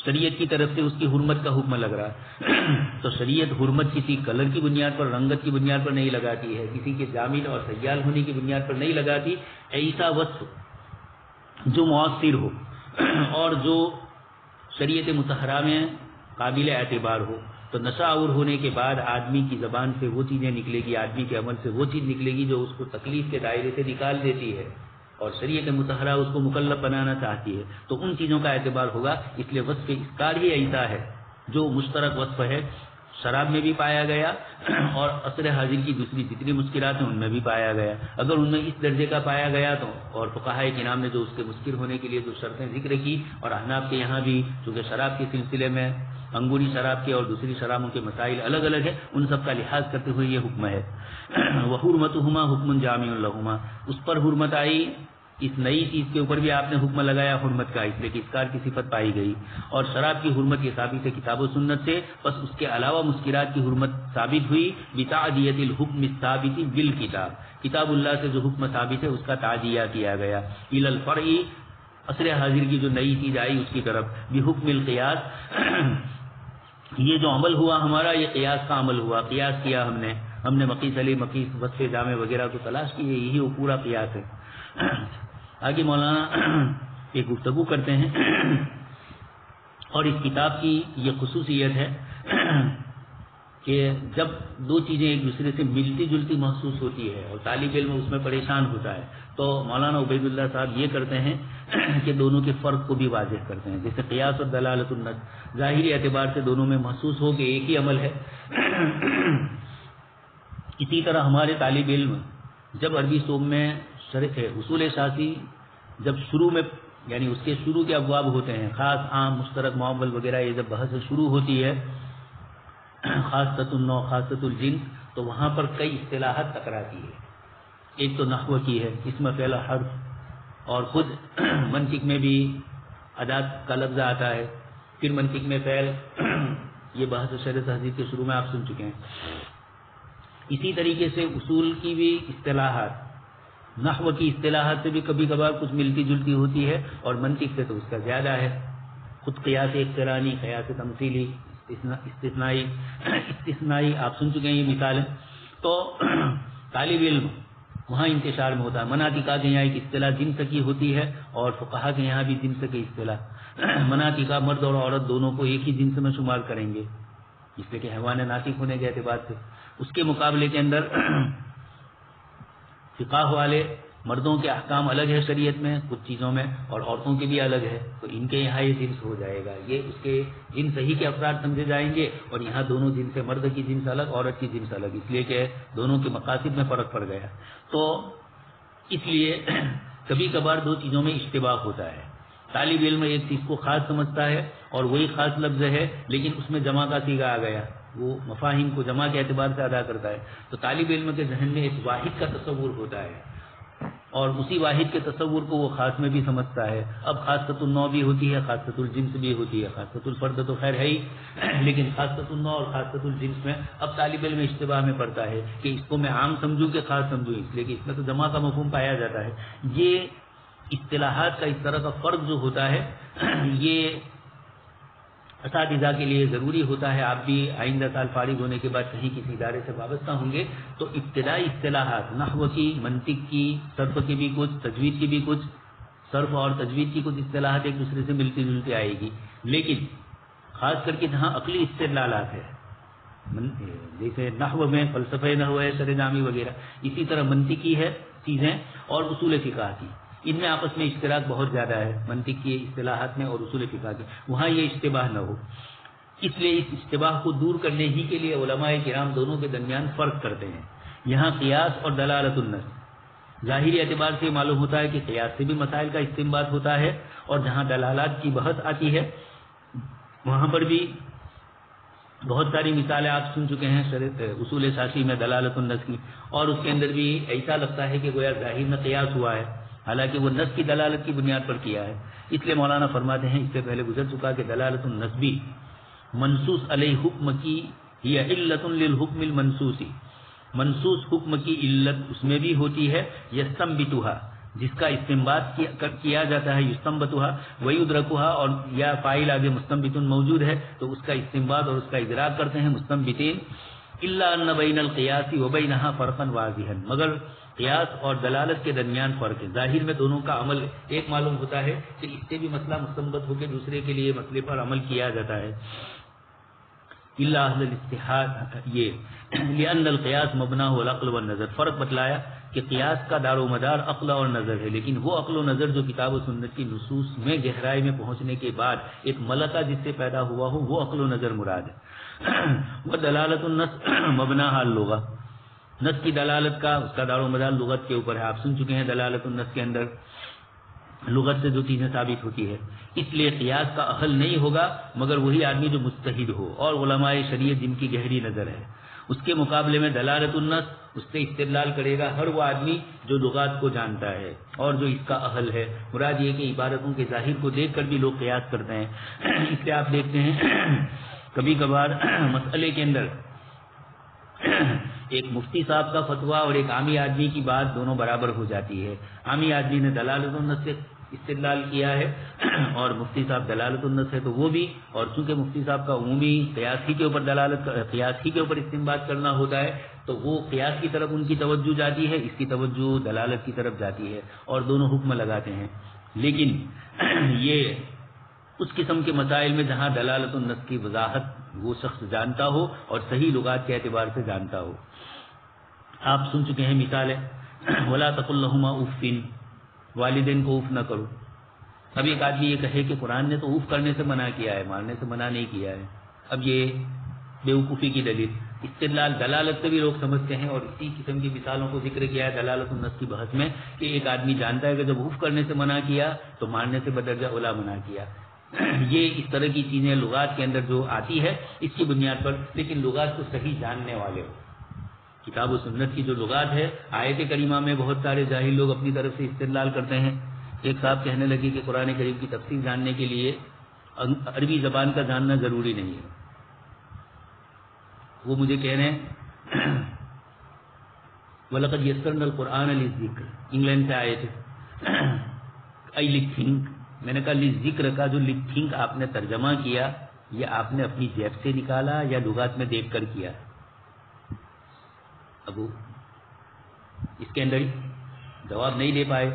شریعت کی طرف سے اس کی حرمت کا حکم لگ رہا ہے، تو شریعت حرمت کسی کلر کی بنیاد پر، رنگت کی بنیاد پر نہیں لگاتی ہے، کسی کے جامل اور سیال ہونے کی بنیاد پر نہیں لگاتی، ایسا وصف جو مؤثر ہو اور جو شریعت مطہرہ میں قابل اعتبار ہو۔ تو نشاور ہونے کے بعد آدمی کی زبان سے وہ چیزیں نکلے گی، آدمی کے عمل سے وہ چیز نکلے گی جو اس کو تکلیف کے دائرے سے نکال دیتی ہے، اور شریعت مطہرہ اس کو مکلف بنانا چاہتی ہے، تو ان چیزوں کا اعتبار ہوگا۔ اس لیے وصف اسکار ہی ایسا ہے جو مشترک وصف ہے، شراب میں بھی پایا گیا اور عصر حاضر کی دوسری جتنی مسکرات ہیں ان میں بھی پایا گیا۔ اگر ان میں اس درجے کا پایا گیا تو، اور فقہائے کرام نے جو اس کے مسکر ہونے کے لیے جو شرطیں ذکر کی، اور احناف کے یہاں بھی چونکہ شراب کے سلسلے میں انگوری شراب کے اور دوسری شرابوں کے مسائل الگ الگ ہیں، ان سب کا لحاظ کرتے ہوئے یہ حکم ہے۔ وحرمتہما حکم جامع لہما، اس پر حرمت آئی، اس نئی چیز کے اوپر بھی آپ نے حکم لگایا حرمت کا، اس لیے کہ اسکار کی صفت پائی گئی، اور شراب کی حرمت یہ ثابت ہے کتاب و سنت سے، بس اس کے علاوہ مسکرات کی حرمت ثابت ہوئی بتعدیت الحکم الثابت بالکتاب، کتاب اللہ سے جو حکم ثابت ہے اس کا تعدیہ کیا گیا، الی الفرع، عصر حاضر کی جو نئی چیز آئی اس کی طرف، بحکم القیاس، یہ جو عمل ہوا ہمارا یہ قیاس کا عمل ہوا، قیاس کیا ہم نے مقیس علی مقیس وصف جامع وغیرہ کو تلاش کی، یہی وہ پورا قیاس ہے۔ آگے مولانا ایک گفتگو کرتے ہیں، اور اس کتاب کی یہ خصوصیت ہے کہ جب دو چیزیں ایک دوسرے سے ملتی جلتی محسوس ہوتی ہے اور طالب علم اس میں پریشان ہوتا ہے، تو مولانا عبید اللہ صاحب یہ کرتے ہیں کہ دونوں کے فرق کو بھی واضح کرتے ہیں، جیسے قیاس اور دلالت النص ظاہری اعتبار سے دونوں میں محسوس ہو کہ ایک ہی عمل ہے، اسی طرح ہمارے طالب علم جب عربی صوب میں شرح اصول شاسی جب شروع میں، یعنی اس کے شروع کے ابواب ہوتے ہیں، خاص عام مشترک معول وغیرہ، یہ جب بحث شروع ہوتی ہے خاصۃ النوع خاصۃ الجنس، تو وہاں پر کئی اصطلاحات ٹکراتی ہے۔ ایک تو نحو کی ہے، اسم فعل حرف، اور خود منطق میں بھی ادات کا لفظ آتا ہے، پھر منطق میں فعل، یہ بحث شرح تہذیب کے شروع میں آپ سن چکے ہیں۔ اسی طریقے سے اصول کی بھی اصطلاحات، نحو کی اصطلاحات سے بھی کبھی کبھار کچھ ملتی جلتی ہوتی ہے اور منطق سے تو اس کا زیادہ ہے. خود قیاس اقترانی، قیاس تمثیلی، استثنائی آپ سن چکے ہیں یہ مثالیں. تو طالب علم وہاں انتشار میں ہوتا ہے. مناطقہ کے یہاں ایک اصطلاح جنس کی ہوتی ہے اور فقہا کے یہاں بھی جنس کی اصطلاح. مناطقہ مرد اور عورت دونوں کو ایک ہی جنس میں شمار کریں گے اس لیے کہ حیوان ناطق ہونے کے اعتبار سے. اس کے مقابلے کے اندر فقہ والے مردوں کے احکام الگ ہے شریعت میں کچھ چیزوں میں اور عورتوں کے بھی الگ ہے، تو ان کے یہاں یہ جنس ہو جائے گا. یہ اس کے جنس ہی کے افراد سمجھے جائیں گے اور یہاں دونوں جنس، مرد کی جنس الگ، عورت کی جنس الگ، اس لیے کہ دونوں کے مقاصد میں فرق پڑ گیا. تو اس لیے کبھی کبھار دو چیزوں میں اشتباہ ہوتا ہے. طالب علم ایک چیز کو خاص سمجھتا ہے اور وہی خاص لفظ ہے لیکن اس میں جمع کا صیغہ آ گیا، وہ مفاہیم کو جمع کے اعتبار سے ادا کرتا ہے. تو طالب علم کے ذہن میں ایک واحد کا تصور ہوتا ہے اور اسی واحد کے تصور کو وہ خاص میں بھی سمجھتا ہے. اب خاصۃ النوع بھی ہوتی ہے، خاصۃ الجنس بھی ہوتی ہے. خاصۃ الفرد تو خیر ہے ہی، لیکن خاصۃ النوع اور خاصۃ الجنس میں اب طالب علم اشتباہ میں پڑتا ہے کہ اس کو میں عام سمجھوں کہ خاص سمجھوں، اس لیے کہ اس میں تو جمع کا مفہوم پایا جاتا ہے. یہ اصطلاحات کا اس طرح کا فرق جو ہوتا ہے یہ اساتذہ کے لیے ضروری ہوتا ہے. آپ بھی آئندہ سال فارغ ہونے کے بعد کہیں کسی ادارے سے وابستہ ہوں گے تو ابتدائی اصطلاحات نحو کی، منطق کی، صرف کی بھی کچھ، تجوید کی بھی کچھ، صرف اور تجوید کی کچھ اصطلاحات ایک دوسرے سے ملتی جلتی آئے گی. لیکن خاص کر کے جہاں عقلی استدلالات ہے جیسے نحو میں فلسفہ نحو ہے، سرجامی وغیرہ، اسی طرح منطقی ہے چیزیں اور اصول فقہ کی، ان میں آپس میں اشتراک بہت زیادہ ہے منطق کی اصطلاحات میں اور اصول فقہ کے. وہاں یہ اشتباہ نہ ہو، اس لیے اس اشتباہ کو دور کرنے ہی کے لیے علماء کرام دونوں کے درمیان فرق کرتے ہیں. یہاں قیاس اور دلالت النص ظاہری اعتبار سے معلوم ہوتا ہے کہ قیاس سے بھی مسائل کا استنباط ہوتا ہے اور جہاں دلالات کی بحث آتی ہے وہاں پر بھی بہت ساری مثالیں آپ سن چکے ہیں اصول اساسی میں دلالت النص کی، اور اس کے اندر بھی ایسا لگتا ہے کہ گویا ظاہر میں قیاس ہوا ہے حالانکہ وہ نص کی دلالت کی بنیاد پر کیا ہے. اس لیے مولانا فرماتے ہیں، اس سے پہلے گزر چکا کہ دلالت النص بھی منصوص علیہ حکم کی یہ علت للحکم المنصوصی، منصوص حکم کی علت اس میں بھی ہوتی ہے، یستنبتھا جس کا استنباط کیا جاتا ہے، یستنبتھا ویدرکھا، اور یا فاعل آگے مستنبت موجود ہے تو اس کا استنباط اور اس کا ادراک کرتے ہیں مستنبتین. الا ان بین القیاس وبینہا فرقا واضحا، مگر قیاس اور دلالت کے درمیان فرق ہے. ظاہر میں دونوں کا عمل ایک معلوم ہوتا ہے کہ اس سے بھی مسئلہ مستنبط ہو کے دوسرے کے لیے مسئلے پر عمل کیا جاتا ہے. الا اہل الاجتہاد یہ لان القیاس مبناہ العقل والنظر، فرق بتلایا کہ قیاس کا دار و مدار عقل اور نظر ہے، لیکن وہ عقل و نظر جو کتاب و سنت کی نصوص میں گہرائی میں پہنچنے کے بعد ایک ملکہ جس سے پیدا ہوا ہو وہ عقل و نظر مراد ہے. وہ دلالت النص مبناہ اللغہ، نص کی دلالت کا اس کا دار و مدار لغت کے اوپر ہے. آپ سن چکے ہیں دلالت النص کے اندر لغت سے جو چیزیں ثابت ہوتی ہے، اس لیے قیاس کا اہل نہیں ہوگا مگر وہی آدمی جو مجتہد ہو اور علماء شریعت جن کی گہری نظر ہے. اس کے مقابلے میں دلالت النص اس سے استدلال کرے گا ہر وہ آدمی جو لغات کو جانتا ہے اور جو اس کا اہل ہے. مراد یہ کہ عبارتوں کے ظاہر کو دیکھ کر بھی لوگ قیاس کرتے ہیں. اس لیے آپ دیکھتے ہیں کبھی کبھار مسئلے کے اندر ایک مفتی صاحب کا فتویٰ اور ایک عامی آدمی کی بات دونوں برابر ہو جاتی ہے. عامی آدمی نے دلالت النص سے استدلال کیا ہے اور مفتی صاحب دلالت النص ہے تو وہ بھی، اور چونکہ مفتی صاحب کا عمومی قیاس ہی کے اوپر قیاس ہی کے اوپر استنباط کرنا ہوتا ہے تو وہ قیاس کی طرف ان کی توجہ جاتی ہے، اس کی توجہ دلالت کی طرف جاتی ہے اور دونوں حکم لگاتے ہیں. لیکن یہ اس قسم کے مسائل میں جہاں دلالت النص کی وضاحت وہ شخص جانتا ہو اور صحیح لغات کے اعتبار سے جانتا ہو. آپ سن چکے ہیں مثالیں، ولا تقل لهما اف، والدین کو اف نہ کرو. اب ایک آدمی یہ کہے کہ قرآن نے تو اف کرنے سے منع کیا ہے، مارنے سے منع نہیں کیا ہے. اب یہ بیوقوفی کی دلیل استدلال دلالت سے بھی لوگ سمجھتے ہیں اور اسی قسم کی مثالوں کو ذکر کیا ہے دلالت النص کی بحث میں کہ ایک آدمی جانتا ہے کہ جب اف کرنے سے منع کیا تو مارنے سے بدرجہ اولا منع کیا. یہ اس طرح کی چیزیں لغات کے اندر جو آتی ہے اس کی بنیاد پر، لیکن لغات کو صحیح جاننے والے ہو. کتاب و سنت کی جو لغات ہے، آیت کریمہ میں بہت سارے جاہل لوگ اپنی طرف سے استدلال کرتے ہیں. ایک صاحب کہنے لگے کہ قرآن کریم کی تفسیر جاننے کے لیے عربی زبان کا جاننا ضروری نہیں ہے. وہ مجھے کہہ رہے ہیں وَلَقَدْ يَسَّرْنَا الْقُرْآنَ لِلذِّكْرِ، انگلینڈ سے آئے تھے. ای لِتھنک، میں نے کہا لِذِّکْر کا جو لِتھنک آپ نے ترجمہ کیا یہ آپ نے اپنی جیب سے نکالا یا لغات میں دیکھ کر کیا؟ ابو اس کے اندر جواب نہیں دے پائے.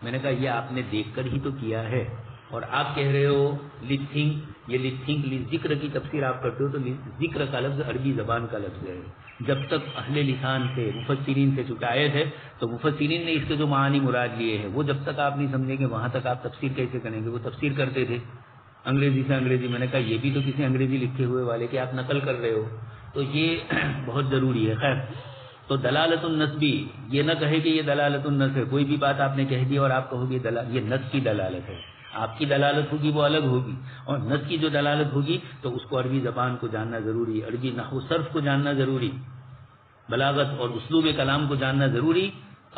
میں نے کہا یہ آپ نے دیکھ کر ہی تو کیا ہے، اور آپ کہہ رہے ہو لِتھنک، یہ لِتھنک ذکر کی تفسیر آپ کرتے ہو تو ذکر کا لفظ عربی زبان کا لفظ ہے. جب تک اہل لسان سے مفسرین سے شکایت ہے تو مفسرین نے اس کے جو معانی مراد لیے ہیں وہ جب تک آپ نہیں سمجھیں گے وہاں تک آپ تفسیر کیسے کریں گے؟ وہ تفسیر کرتے تھے انگریزی سے انگریزی. میں نے کہا یہ بھی تو کسی انگریزی لکھے ہوئے والے کہ آپ نقل کر رہے ہو، تو یہ بہت ضروری ہے. خیر، تو دلالت النص بھی یہ نہ کہے کہ یہ دلالت النص ہے. کوئی بھی بات آپ نے کہہ دی اور آپ کہو گے یہ نص کی دلالت ہے، آپ کی دلالت ہوگی وہ الگ ہوگی، اور نص کی جو دلالت ہوگی تو اس کو عربی زبان کو جاننا ضروری، عربی نحو صرف کو جاننا ضروری، بلاغت اور اسلوب کلام کو جاننا ضروری.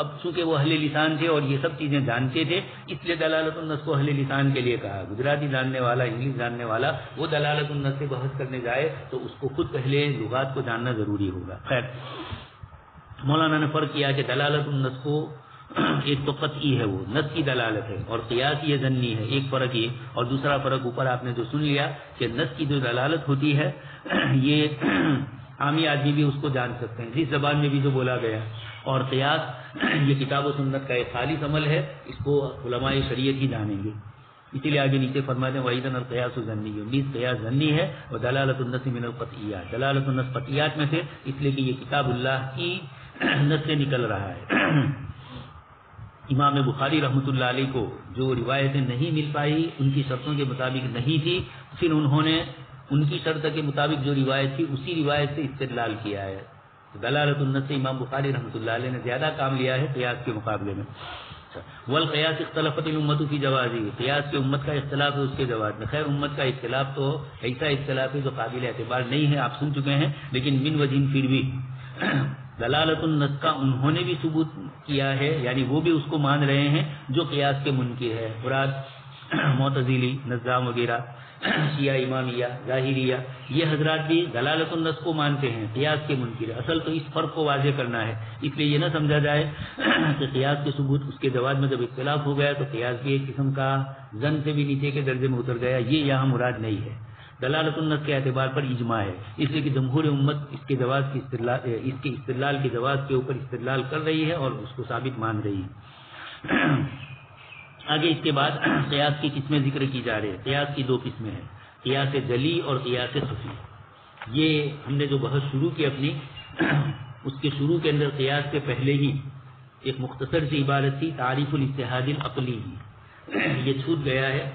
اب چونکہ وہ اہل لسان تھے اور یہ سب چیزیں جانتے تھے اس لیے دلالت النص کو اہل لسان کے لیے کہا. گجراتی جاننے والا، انگلش جاننے والا وہ دلالت النص سے بحث کرنے جائے تو اس کو خود پہلے لغات کو جاننا ضروری ہوگا. خیر، مولانا نے فرق کیا کہ دلالت النص کو ایک تو قطعی ہے، وہ نص کی دلالت ہے، اور قیاس یہ ظنی ہے. ایک فرق یہ، اور دوسرا فرق اوپر آپ نے جو سن لیا کہ نص کی جو دلالت ہوتی ہے یہ عامی آدمی بھی اس کو جان سکتے ہیں جس زبان میں بھی جو بولا گیا، اور قیاس یہ کتاب و سنت کا ایک خالص عمل ہے، اس کو علماء شریعت ہی جانیں گے. اسی لیے آگے نیچے فرماتے ہیں وَإِذَنَ الْقِيَاسُ ظَنِّيٌّ، نیز قیاس ظنی ہے، اور دلالت النص من القطعیات، دلالت النص قطعیات میں سے، اس لیے کہ یہ کتاب اللہ کی نص سے نکل رہا ہے. امام بخاری رحمۃ اللہ علیہ کو جو روایتیں نہیں مل پائی ان کی شرطوں کے مطابق نہیں تھی، پھر انہوں نے ان کی شرط کے مطابق جو روایت تھی اسی روایت سے استدلال کیا ہے. دلالت النص سے امام بخاری رحمۃ اللہ علیہ نے زیادہ کام لیا ہے قیاس کے مقابلے میں. والقیاس اختلفت الامت فی جوازہ، قیاس کے امت کا اختلاف ہے اس کے جواز میں. خیر، امت کا اختلاف تو ایسا اختلاف ہے جو قابل اعتبار نہیں ہے، آپ سن چکے ہیں، لیکن من وجہ پھر بھی دلالت النص کا انہوں نے بھی ثبوت کیا ہے، یعنی وہ بھی اس کو مان رہے ہیں جو قیاس کے منکر ہے. مراد معتزلی، نظام وغیرہ، شیعہ امامیہ، ظاہریہ، یہ حضرات بھی دلالت النص کو مانتے ہیں، قیاس کے منکر ہے. اصل تو اس فرق کو واضح کرنا ہے، اس لیے یہ نہ سمجھا جائے کہ قیاس کے ثبوت اس کے جواز میں جب اختلاف ہو گیا تو قیاس بھی ایک قسم کا ظن سے بھی نیچے کے درجے میں اتر گیا، یہ یہاں مراد نہیں ہے. دلالت النص کے اعتبار پر اجماع ہے، اس لیے کہ جمہور امت اس کے جواز کی اس کے استدلال کے جواز کے اوپر استدلال کر رہی ہے اور اس کو ثابت مان رہی ہے. آگے اس کے بعد قیاس کی قسمیں ذکر کی جا رہی ہے. قیاس کی دو قسمیں ہیں، قیاس جلی اور قیاس خفی. یہ ہم نے جو بحث شروع کی اپنی، اس کے شروع کے اندر قیاس سے پہلے ہی ایک مختصر سی عبارت تھی تعریف الاجتہاد العقلی، یہ چھوٹ گیا ہے.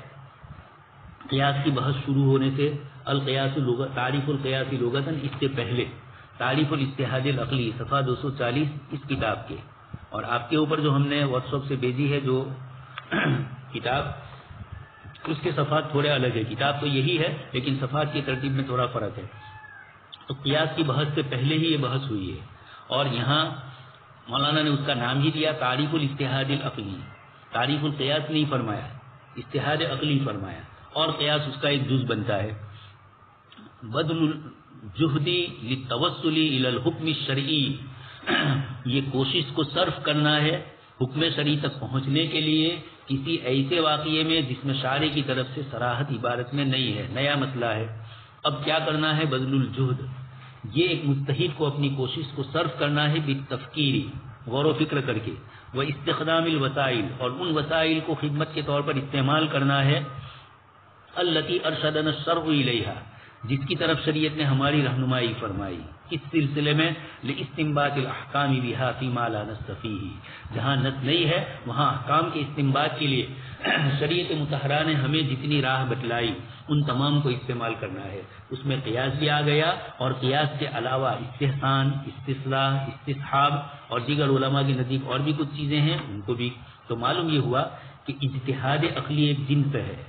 قیاس کی بحث شروع ہونے سے القیاس تعریف القیاس لغتاً، اس سے پہلے تعریف الاجتہاد العقلی صفحہ 240 اس کتاب کے، اور آپ کے اوپر جو ہم نے واٹس ایپ سے بھیجی ہے جو کتاب، اس کے صفحات تھوڑے الگ ہے. کتاب تو یہی ہے لیکن صفحات کی ترتیب میں تھوڑا فرق ہے. تو قیاس کی بحث سے پہلے ہی یہ بحث ہوئی ہے، اور یہاں مولانا نے اس کا نام ہی دیا تعریف الاجتہاد العقلی. تعریف القیاس نہیں فرمایا، اجتہاد عقلی فرمایا، اور قیاس اس کا ایک جز بنتا ہے. بدل الجہد للتوصل الى الحکم الشرعی، یہ کوشش کو صرف کرنا ہے حکم شرعی تک پہنچنے کے لیے کسی ایسے واقعے میں جس میں شارع کی طرف سے صراحت عبارت میں نہیں ہے، نیا مسئلہ ہے. اب کیا کرنا ہے؟ بذل الجہد، یہ ایک مجتہد کو اپنی کوشش کو صرف کرنا ہے بالتفکیری، غور و فکر کر کے، وہ استخدام الوسائل، اور ان وسائل کو خدمت کے طور پر استعمال کرنا ہے، التی ارشدنا الشرع الیہا، جس کی طرف شریعت نے ہماری رہنمائی فرمائی. اس سلسلے میں لاستنباط الاحکام بها فيما لا نص فيه، جہاں نص نہیں ہے وہاں احکام کے استنباط کے لیے شریعت مطہرہ نے ہمیں جتنی راہ بتلائی ان تمام کو استعمال کرنا ہے. اس میں قیاس بھی آ گیا، اور قیاس کے علاوہ استحسان، استصلاح، استصحاب اور دیگر علماء کے نزدیک اور بھی کچھ چیزیں ہیں ان کو بھی. تو معلوم یہ ہوا کہ اجتہاد عقلی ایک جنس ہے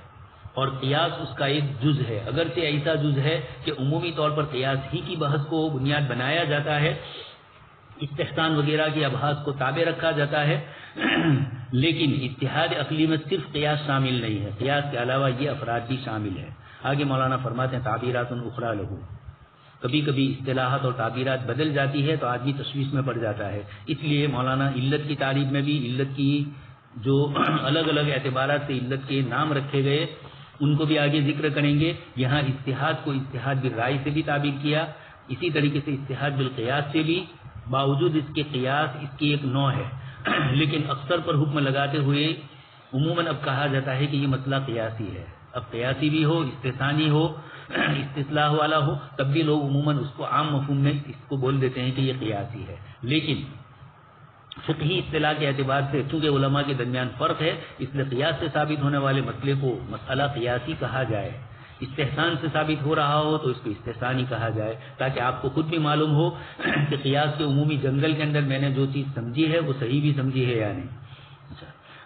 اور قیاس اس کا ایک جز ہے، اگرچہ ایسا جز ہے کہ عمومی طور پر قیاس ہی کی بحث کو بنیاد بنایا جاتا ہے، استحسان وغیرہ کی ابحاث کو تابع رکھا جاتا ہے، لیکن اجتہاد عقلی میں صرف قیاس شامل نہیں ہے، قیاس کے علاوہ یہ افراد بھی شامل ہیں. آگے مولانا فرماتے ہیں تعبیرات اخری لہو، کبھی کبھی اصطلاحات اور تعبیرات بدل جاتی ہے تو آدمی تشویش میں پڑ جاتا ہے. اس لیے مولانا علت کی تعریف میں بھی علت کی جو الگ الگ اعتبارات سے علت کے نام رکھے گئے ان کو بھی آگے ذکر کریں گے. یہاں اجتہاد کو اجتہاد بالرائے سے بھی تعبیر کیا, اسی طریقے سے اجتہاد بالقیاس سے بھی, باوجود اس کے قیاس اس کی ایک نوع ہے لیکن اکثر پر حکم لگاتے ہوئے عموماً اب کہا جاتا ہے کہ یہ مسئلہ قیاسی ہے. اب قیاسی بھی ہو, استثنائی ہو, استصلاح والا ہو, تب بھی لوگ عموماً اس کو عام مفہوم میں اس کو بول دیتے ہیں کہ یہ قیاسی ہے. لیکن فقہی اصطلاح کے اعتبار سے چونکہ علماء کے درمیان فرق ہے, اس لیے قیاس سے ثابت ہونے والے مسئلے کو مسئلہ قیاسی کہا جائے. استحسان سے ثابت ہو رہا ہو تو اس کو استحسانی کہا جائے, تاکہ آپ کو خود بھی معلوم ہو کہ قیاس کے عمومی جنگل کے اندر میں نے جو چیز سمجھی ہے وہ صحیح بھی سمجھی ہے یا نہیں.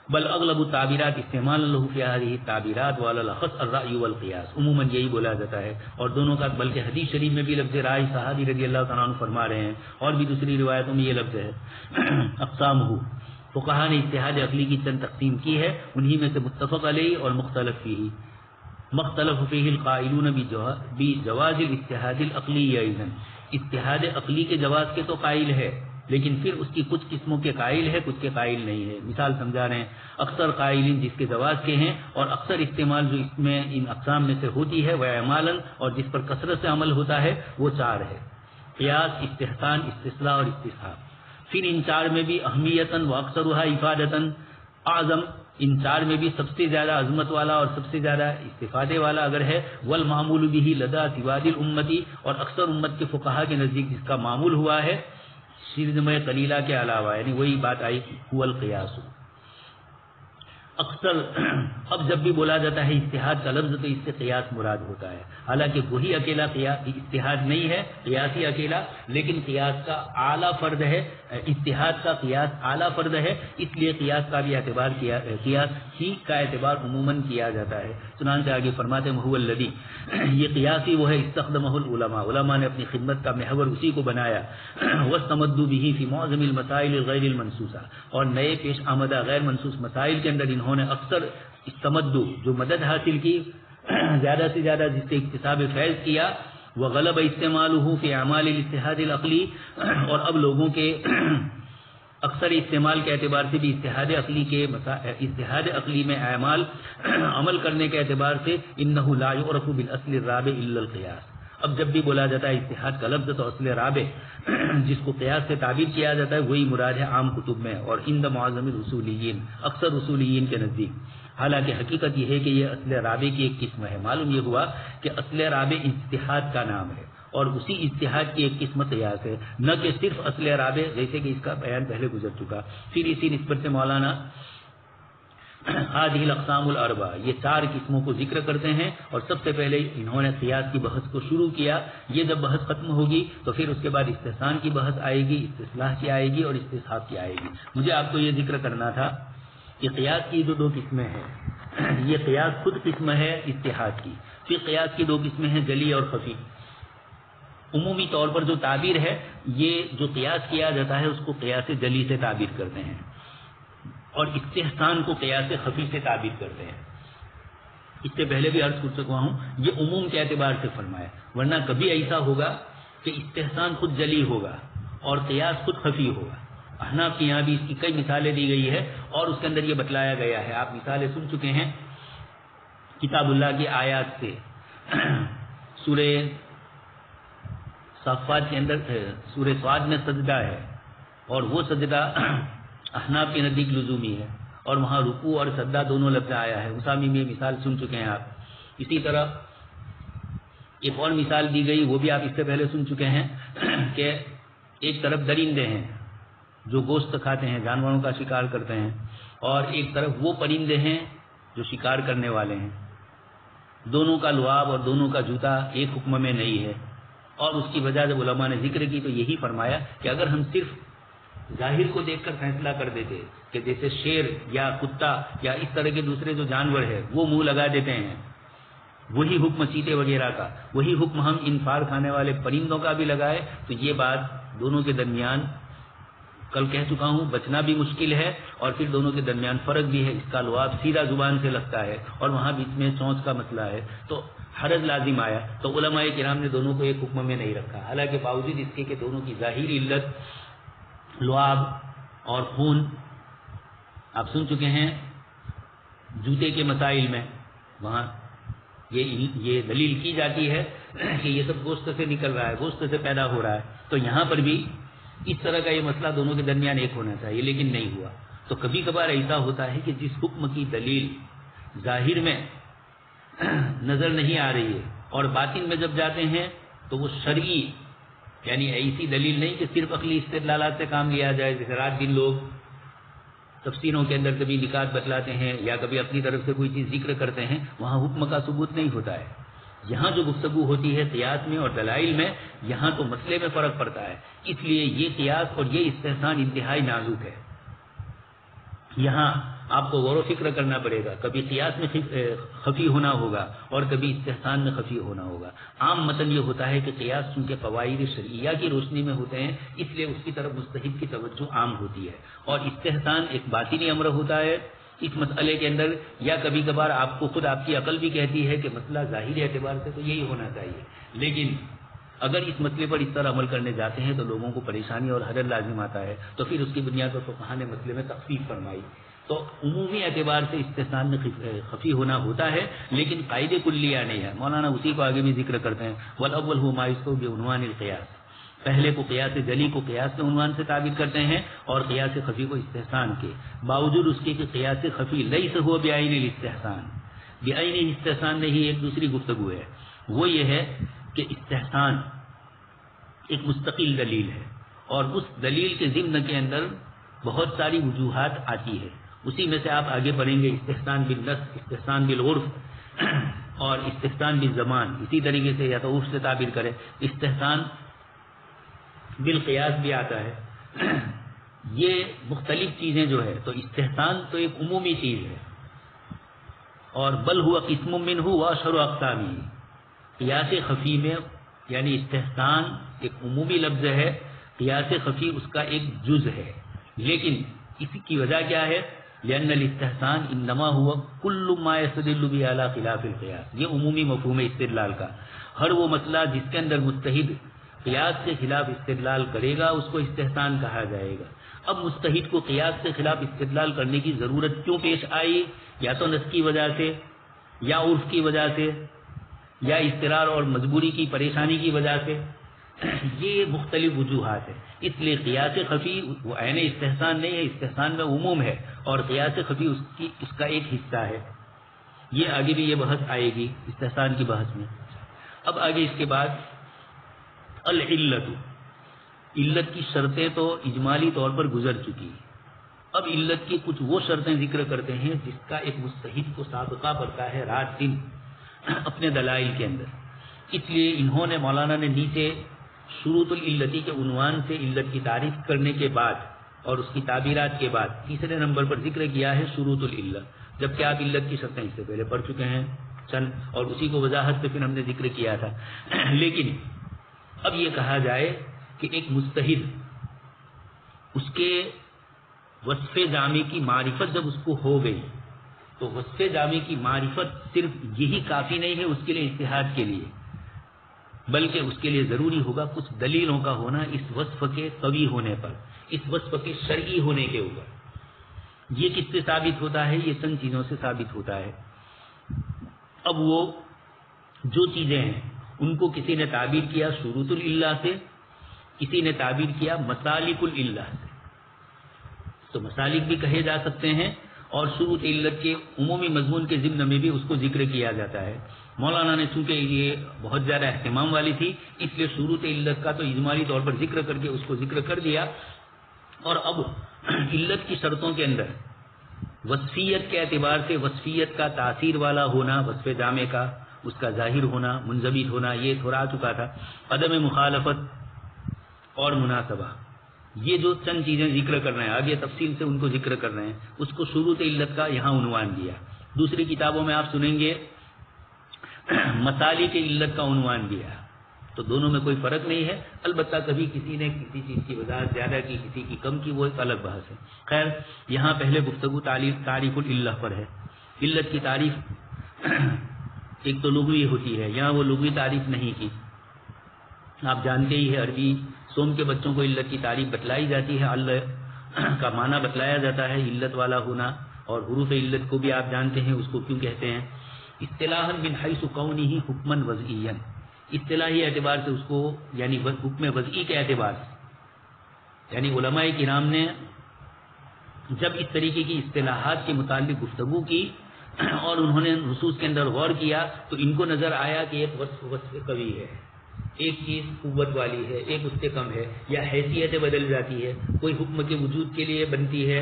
بل اغلب التعبیرات استعمال له في هذه التعبیرات وعلى الاخص الرأي والقياس, عموماً یہی بولا جاتا ہے. اور دونوں کا بلکہ حدیث شریف میں بھی لفظ رائے صحابی رضی اللہ تعالیٰ عنہ فرما رہے ہیں, اور بھی دوسری روایتوں میں یہ لفظ ہے. اقسام ہو, فقہا نے اجتہاد عقلی کی چند تقسیم کی ہے, انہی میں سے متفق علیہ اور مختلف فیہ. مختلف فیہ القائلون بجواز الاجتہاد العقلی ایضا, اجتہاد عقلی کے جواز کے تو قائل ہے لیکن پھر اس کی کچھ قسموں کے قائل ہے, کچھ کے قائل نہیں ہے. مثال سمجھا رہے ہیں, اکثر قائلین جس کے جواز کے ہیں اور اکثر استعمال جو اس میں ان اقسام میں سے ہوتی ہے وہ اعمالاً, اور جس پر کثرت سے عمل ہوتا ہے وہ 4 ہے: قیاس, استحسان, استصلاح اور استصحاب. پھر ان 4 میں بھی اہمیتاً و اکثرها افادتاً اعظم, ان 4 میں بھی سب سے زیادہ عظمت والا اور سب سے زیادہ استفادے والا اگر ہے والمعمول به لدى سواد الامتی, اور اکثر امت کے فقہا کے نزدیک جس کا معمول ہوا ہے سیرت میں قلیلہ کے علاوہ, یعنی وہی بات آئی هو القیاس. اکثر اب جب بھی بولا جاتا ہے اجتہاد کا لفظ تو اس سے قیاس مراد ہوتا ہے, حالانکہ وہی اکیلا اجتہاد نہیں ہے, قیاسی اکیلا, لیکن قیاس کا اعلیٰ فرد ہے, اجتہاد کا قیاس اعلیٰ فرد ہے, اس لیے قیاس کا بھی اعتبار کیا, قیاس ہی کا اعتبار عموماً کیا جاتا ہے. چنانچہ آگے فرماتے ہیں هو الذی, یہ قیاسی وہ ہے استخدمہ العلماء, علماء نے اپنی خدمت کا محور اسی کو بنایا. واستمدوا به فی معظم المسائل غیر المنصوصہ, اور نئے پیش آمدہ غیر منصوص مسائل کے اندر انہوں نے اکثر استمدو جو مدد حاصل کی, زیادہ سے زیادہ جس سے اکتساب فیض کیا, وغلب استعمالہ فی اعمال الاجتہاد العقلی, اور اب لوگوں کے اکثر استعمال کے اعتبار سے بھی اتحاد عقلی میں اعمال عمل کرنے کے اعتبار سے انه لا يعرف بالاصل الرابع الا القياس. اب جب بھی بولا جاتا ہے اتحاد کا لفظ تو اصل رابع جس کو قیاس سے تعبیر کیا جاتا ہے وہی مراد ہے عام کتب میں اور عند معظم الاصولیین اکثر اصولیین کے نزدیک. حالانکہ حقیقت یہ ہے کہ یہ اصل رابع کی ایک قسم ہے. معلوم یہ ہوا کہ اصل رابع اتحاد کا نام ہے اور اسی اتحاد کی ایک قسم قیاس ہے, نہ کہ صرف اصل رابع, جیسے کہ اس کا بیان پہلے گزر چکا. پھر اسی نسبت سے مولانا هذه الاقسام الاربع یہ 4 قسموں کو ذکر کرتے ہیں, اور سب سے پہلے انہوں نے قیاس کی بحث کو شروع کیا. یہ جب بحث ختم ہوگی تو پھر اس کے بعد استحسان کی بحث آئے گی, استصلاح کی آئے گی اور استصحاب کی آئے گی. مجھے آپ کو یہ ذکر کرنا تھا کہ قیاس کی جو 2 قسمیں ہیں, یہ قیاس خود قسم ہے اتحاد کی. پھر قیاس کی 2 قسمیں ہیں جلی اور خفی. عمومی طور پر جو تعبیر ہے, یہ جو قیاس کیا جاتا ہے اس کو قیاس جلی سے تعبیر کرتے ہیں اور استحسان کو قیاس خفی سے تعبیر کرتے ہیں. اس سے پہلے بھی عرض کر چکا ہوں, یہ عموم کے اعتبار سے فرمایا, ورنہ کبھی ایسا ہوگا کہ استحسان خود جلی ہوگا اور قیاس خود خفی ہوگا. احناف کے یہاں بھی اس کی کئی مثالیں دی گئی ہے اور اس کے اندر یہ بتلایا گیا ہے. آپ مثالیں سن چکے ہیں کتاب اللہ کی آیات سے. سورہ صافات کے اندر سورہ صاد میں سجدہ ہے اور وہ سجدہ احناف کے نزدیک لزومی ہے, اور وہاں رکوع اور سجدہ دونوں لفظ آیا ہے. اسامی میں مثال سن چکے ہیں آپ. اسی طرح ایک اور مثال دی گئی, وہ بھی آپ اس سے پہلے سن چکے ہیں کہ ایک طرف درندے ہیں جو گوشت کھاتے ہیں, جانوروں کا شکار کرتے ہیں, اور ایک طرف وہ پرندے ہیں جو شکار کرنے والے ہیں. دونوں کا لعاب اور دونوں کا جوتا ایک حکم میں نہیں ہے, اور اس کی وجہ جب علماء نے ذکر کی تو یہی فرمایا کہ اگر ہم صرف ظاہر کو دیکھ کر فیصلہ کر دیتے کہ جیسے شیر یا کتا یا اس طرح کے دوسرے جو جانور ہے وہ منہ لگا دیتے ہیں, وہی حکم چیتے وغیرہ کا, وہی حکم ہم ان فار کھانے والے پرندوں کا بھی لگائے, تو یہ بات دونوں کے درمیان کل کہہ چکا ہوں بچنا بھی مشکل ہے اور پھر دونوں کے درمیان فرق بھی ہے. اس کا لعاب سیدھا زبان سے لگتا ہے اور وہاں بیچ میں چونچ کا مسئلہ ہے تو حرج لازم آیا. تو علماء کرام نے دونوں کو ایک حکم میں نہیں رکھا, حالانکہ باوجود اس کے کہ دونوں کی ظاہری علت لعاب اور خون آپ سن چکے ہیں جوتے کے مسائل میں. وہاں یہ دلیل کی جاتی ہے کہ یہ سب گوشت سے نکل رہا ہے, گوشت سے پیدا ہو رہا ہے. تو یہاں پر بھی اس طرح کا یہ مسئلہ دونوں کے درمیان ایک ہونا چاہیے, لیکن نہیں ہوا. تو کبھی کبھار ایسا ہوتا ہے کہ جس حکم کی دلیل ظاہر میں نظر نہیں آ رہی ہے اور باطن میں جب جاتے ہیں تو وہ شرعی یعنی ایسی دلیل نہیں کہ صرف عقلی استدلالات سے کام لیا جائے. جیسے رات دن لوگ تفسیروں کے اندر کبھی نکات بتلاتے ہیں یا کبھی اپنی طرف سے کوئی چیز ذکر کرتے ہیں, وہاں حکم کا ثبوت نہیں ہوتا ہے. یہاں جو گفتگو ہوتی ہے قیاس میں اور دلائل میں, یہاں تو مسئلے میں فرق پڑتا ہے. اس لیے یہ قیاس اور یہ استحسان انتہائی نازک ہے. یہاں آپ کو غور و فکر کرنا پڑے گا. کبھی قیاس میں خفی ہونا ہوگا اور کبھی استحسان میں خفی ہونا ہوگا. عام متن یہ ہوتا ہے کہ قیاس چونکہ قواعد شرعیہ کی روشنی میں ہوتے ہیں اس لیے اس کی طرف مجتہد کی توجہ عام ہوتی ہے, اور استحسان ایک باطنی امر ہوتا ہے اس مسئلے کے اندر. یا کبھی کبھار آپ کو خود آپ کی عقل بھی کہتی ہے کہ مسئلہ ظاہری اعتبار سے تو یہی ہونا چاہیے, لیکن اگر اس مسئلے پر اس طرح عمل کرنے جاتے ہیں تو لوگوں کو پریشانی اور حرج لازم آتا ہے. تو پھر اس کی بنیاد پر فقہاء نے مسئلے میں تخفیف فرمائی. تو عمومی اعتبار سے استحسان میں خفی ہونا ہوتا ہے, لیکن قاعدے کلیہ نہیں ہے. مولانا اسی کو آگے بھی ذکر کرتے ہیں, والاول هو ما يذكر بعنوان القياس. پہلے کو قیاس جلی کو قیاس کے عنوان سے تعبیر کرتے ہیں اور قیاس خفی کو استحسان کے, باوجود اس کے کہ قیاس خفی لیس هو بعین الاستحسان, بعین استحسان میں ہی ایک دوسری گفتگو ہے. وہ یہ ہے کہ استحسان ایک مستقل دلیل ہے اور اس دلیل کے ضمن کے اندر بہت ساری وجوہات آتی ہے. اسی میں سے آپ آگے پڑھیں گے استحسان بالنص, استحسان بالعرف اور استحسان بالزمان. اسی طریقے سے یا تو عرف سے تعبیر کرے, استحسان بالقیاس بھی آتا ہے. یہ مختلف چیزیں جو ہے تو استحسان تو ایک عمومی چیز ہے اور بل ہوا قسم منہ واشر اقسامی. قیاس خفی میں یعنی استحسان ایک عمومی لفظ ہے, قیاس خفی اس کا ایک جز ہے. لیکن اس کی وجہ کیا ہے؟ لأن الاستحسان انما هو كل ما يستدل به على خلاف القياس. یہ عمومی مفہوم ہے استدلال کا. ہر وہ مسئلہ جس کے اندر مجتہد قیاس کے خلاف استدلال کرے گا اس کو استحسان کہا جائے گا. اب مجتہد کو قیاس کے خلاف استدلال کرنے کی ضرورت کیوں پیش آئی؟ یا تو نص کی وجہ سے یا عرف کی وجہ سے یا اضطرار اور مجبوری کی پریشانی کی وجہ سے. یہ مختلف وجوہات ہیں. اس لیے قیاس خفی وہ عین استحسان نہیں ہے, استحسان میں عموم ہے اور قیاس خفی اس کا ایک حصہ ہے. یہ آگے بھی یہ بحث آئے گی استحسان کی بحث میں. اب آگے اس کے بعد العلت, علت کی شرطیں تو اجمالی طور پر گزر چکی. اب علت کی کچھ وہ شرطیں ذکر کرتے ہیں جس کا ایک مجتہد کو سابقہ پڑتا ہے رات دن اپنے دلائل کے اندر. اس لیے انہوں نے مولانا نے نیچے شروط العلتی کے عنوان سے علت کی تعریف کرنے کے بعد اور اس کی تعبیرات کے بعد تیسرے نمبر پر ذکر کیا ہے شروط العلت, جبکہ آپ علت کی شرطیں اس سے پہلے پڑھ چکے ہیں چند, اور اسی کو وضاحت سے پھر ہم نے ذکر کیا تھا. لیکن اب یہ کہا جائے کہ ایک مجتہد اس کے وصف جامع کی معرفت جب اس کو ہو گئی تو وصف جامع کی معرفت صرف یہی کافی نہیں ہے اس کے لیے اجتہاد کے لیے, بلکہ اس کے لیے ضروری ہوگا کچھ دلیلوں کا ہونا اس وصف کے قوی ہونے پر, اس وصف کے شرعی ہونے کے اوپر. یہ کس سے ثابت ہوتا ہے؟ یہ چند چیزوں سے ثابت ہوتا ہے. اب وہ جو چیزیں ہیں ان کو کسی نے تعبیر کیا شروط العلہ سے, کسی نے تعبیر کیا مسالک العلہ سے. تو مسالک بھی کہے جا سکتے ہیں اور شروط علت کے عمومی مضمون کے ضمن میں بھی اس کو ذکر کیا جاتا ہے. مولانا نے چونکہ یہ بہت زیادہ اہتمام والی تھی اس لیے شروط علت کا تو اجمالی طور پر ذکر کر کے اس کو ذکر کر دیا. اور اب علت کی شرطوں کے اندر وصفیت کے اعتبار سے وصفیت کا تاثیر والا ہونا, وصف جامع کا اس کا ظاہر ہونا, منضبط ہونا, یہ تھوڑا آ چکا تھا. عدم مخالفت اور مناسبہ, یہ جو چند چیزیں ذکر کر رہے ہیں آگے تفصیل سے ان کو ذکر کر رہے ہیں, اس کو شروط علت کا یہاں عنوان دیا. دوسری کتابوں میں آپ سنیں گے مسالک علت کا عنوان دیا. تو دونوں میں کوئی فرق نہیں ہے. البتہ کبھی کسی نے کسی چیز کی وضاحت زیادہ کی، کسی کی کم کی، وہ ایک الگ بحث ہے. خیر، یہاں پہلے گفتگو تعریف العلہ پر ہے. علت کی تعریف ایک تو لغوی ہوتی ہے، یہاں وہ لغوی تعریف نہیں کی. آپ جانتے ہی ہے عربی سوم کے بچوں کو علت کی تعریف بتلائی جاتی ہے، اللہ کا معنی بتلایا جاتا ہے، علت والا ہونا. اور حروف علت کو بھی آپ جانتے ہیں اس کو کیوں کہتے ہیں. اصطلاحاً من حیث کونہ حکما وضعیا، اصطلاحی اعتبار سے اس کو یعنی حکم وضعی کے اعتبار سے، یعنی علماء کرام نے جب اس طریقے کی اصطلاحات کے متعلق گفتگو کی اور انہوں نے نصوص کے اندر غور کیا تو ان کو نظر آیا کہ ایک وصف قوی ہے، ایک چیز قوت والی ہے، ایک اس سے کم ہے، یا حیثیتیں بدل جاتی ہے. کوئی حکم کے وجود کے لیے بنتی ہے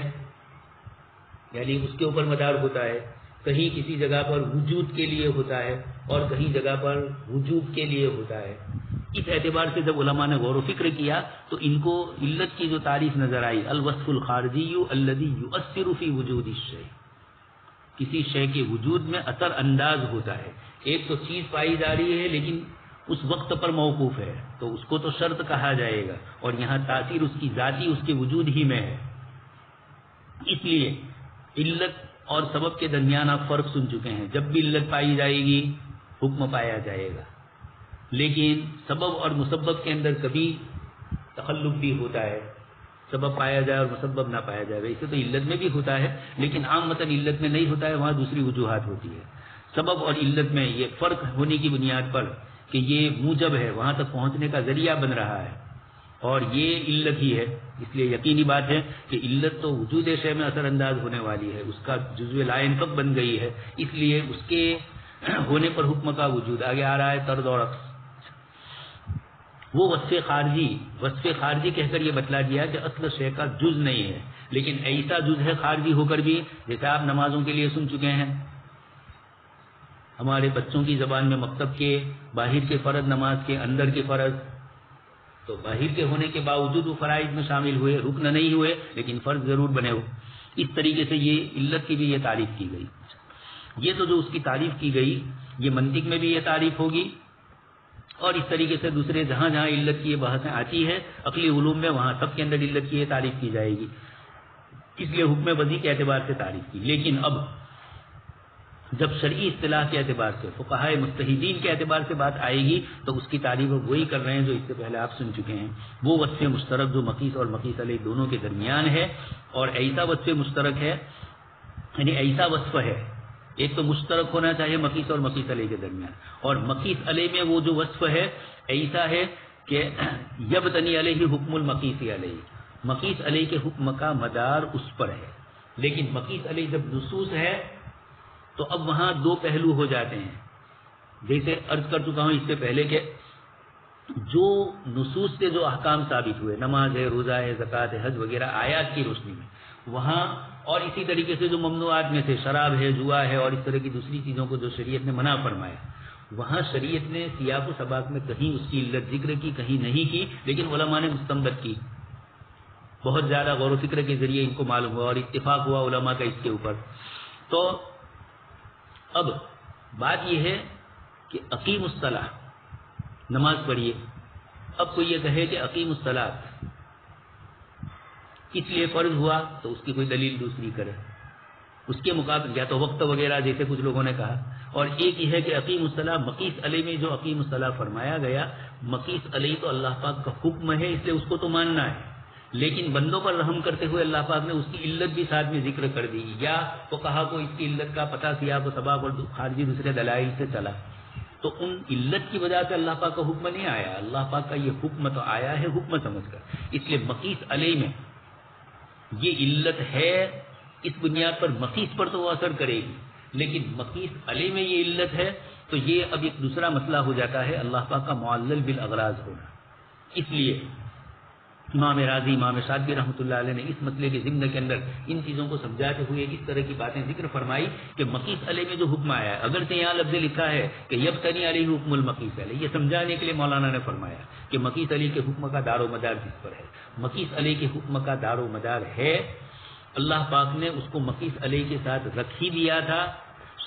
یعنی اس کے اوپر مدار ہوتا ہے، کہیں کسی جگہ پر وجود کے لیے ہوتا ہے اور کہیں جگہ پر وجوب کے لیے ہوتا ہے. اس اعتبار سے جب علماء نے غور و فکر کیا تو ان کو علت کی جو تعریف نظر آئی، الوصف الخارجی الذی یؤثر فی وجود الشیء، کسی شے کے وجود میں اثر انداز ہوتا ہے. ایک تو چیز پائی جا رہی ہے لیکن اس وقت پر موقوف ہے تو اس کو تو شرط کہا جائے گا، اور یہاں تاثیر اس کی ذاتی اس کے وجود ہی میں ہے. اس لیے علت اور سبب کے درمیان آپ فرق سن چکے ہیں. جب بھی علت پائی جائے گی حکم پایا جائے گا، لیکن سبب اور مسبب کے اندر کبھی تخلف بھی ہوتا ہے، سبب پایا جائے اور مسبب نہ پایا جائے. ویسے تو علت میں بھی ہوتا ہے لیکن عام متن علت میں نہیں ہوتا ہے، وہاں دوسری وجوہات ہوتی ہے. سبب اور علت میں یہ فرق ہونے کی بنیاد پر کہ یہ موجب ہے، وہاں تک پہنچنے کا ذریعہ بن رہا ہے، اور یہ علت ہی ہے. اس لیے یقینی بات ہے کہ علت تو وجود شے میں اثر انداز ہونے والی ہے، اس کا جزو لا ينفك بن گئی ہے، اس لیے اس کے ہونے پر حکم کا وجود آگے آ رہا ہے. طرد اور عکس، وہ وصف خارجی کہہ کر یہ بتلا دیا کہ اصل شے کا جز نہیں ہے، لیکن ایسا جز ہے خارجی ہو کر بھی، جیسے آپ نمازوں کے لیے سن چکے ہیں. ہمارے بچوں کی زبان میں مکتب کے باہر کے فرض، نماز کے اندر کے فرض، تو باہر کے ہونے کے باوجود وہ فرائض میں شامل ہوئے، رکن نہیں ہوئے لیکن فرض ضرور بنے ہو. اس طریقے سے یہ علت کی بھی یہ تعریف کی گئی. یہ تو جو اس کی تعریف کی گئی یہ منطق میں بھی یہ تعریف ہوگی، اور اس طریقے سے دوسرے جہاں جہاں علت کی یہ بحثیں آتی ہے عقلی علوم میں، وہاں سب کے اندر علت کی یہ تعریف کی جائے گی. اس لیے حکم وضعی کے اعتبار سے تعریف کی. لیکن اب جب شرعی اصطلاح کے اعتبار سے، فقہائے مجتہدین کے اعتبار سے بات آئے گی تو اس کی تعریف وہی کر رہے ہیں جو اس سے پہلے آپ سن چکے ہیں. وہ وصف مشترک جو مقیس اور مقیس علیہ دونوں کے درمیان ہے، اور ایسا وصف مشترک ہے یعنی ایسا وصف ہے، ایک تو مشترک ہونا چاہیے مقیس اور مقیس علیہ کے درمیان، اور مقیس علیہ میں وہ جو وصف ہے ایسا ہے کہ یبتنی علیہ حکم المقیس علیہ، مقیس علیہ کے حکم کا مدار اس پر ہے. لیکن مقیس علیہ جب نصوص ہے تو اب وہاں دو پہلو ہو جاتے ہیں. جیسے عرض کر چکا ہوں اس سے پہلے کہ جو نصوص سے جو احکام ثابت ہوئے، نماز ہے، روزہ ہے، زکوٰۃ ہے، حج وغیرہ آیات کی روشنی میں، وہاں اور اسی طریقے سے جو ممنوعات میں سے شراب ہے، جوا ہے اور اس طرح کی دوسری چیزوں کو جو شریعت نے منع فرمایا، وہاں شریعت نے سیاق و سباق میں کہیں اس کی علت ذکر کی، کہیں نہیں کی، لیکن علماء نے مستنبط کی. بہت زیادہ غور و فکر کے ذریعے ان کو معلوم ہوا اور اتفاق ہوا علماء کا اس کے اوپر. تو اب بات یہ ہے کہ اقیم الصلاۃ، نماز پڑھیے. اب کوئی یہ کہے کہ اقیم الصلاۃ اس لیے فرض ہوا تو اس کی کوئی دلیل دوسری کرے، اس کے مقابل یا تو وقت وغیرہ جیسے کچھ لوگوں نے کہا. اور ایک یہ ہے کہ اقیم الصلاۃ مقیس علیہ میں جو اقیم الصلاۃ فرمایا گیا، مقیس علیہ تو اللہ پاک کا حکم ہے، اس لیے اس کو تو ماننا ہے، لیکن بندوں پر رحم کرتے ہوئے اللہ پاک نے اس کی علت بھی ساتھ میں ذکر کر دی، یا تو کہا کو اس کی علت کا پتہ سیاق و سباق اور خارجی دوسرے دلائل سے چلا، تو ان علت کی وجہ سے اللہ پاک کا حکم نہیں آیا. اللہ پاک کا یہ حکم تو آیا ہے حکم سمجھ کر. اس لیے مقیس علیہ میں یہ علت ہے، اس بنیاد پر مقیس پر تو وہ اثر کرے گی، لیکن مقیس علیہ میں یہ علت ہے تو یہ اب ایک دوسرا مسئلہ ہو جاتا ہے اللہ پاک کا معلل بالاغراض ہونا. اس لیے امام راضی، امام شاطبی رحمۃ اللہ علیہ نے اس مسئلے کے ضمن کے اندر ان چیزوں کو سمجھاتے ہوئے اس طرح کی باتیں ذکر فرمائی کہ مقیس علیہ میں جو حکم آیا ہے، اگرچہ یہاں لفظ لکھا ہے کہ یبتنی علیہ حکم المقیس علیہ، یہ سمجھانے کے لیے مولانا نے فرمایا کہ مقیس علیہ کے حکم کا دار و مدار کس پر ہے. مقیس علیہ کے حکم کا دار و مدار ہے، اللہ پاک نے اس کو مقیس علیہ کے ساتھ رکھ ہی دیا تھا،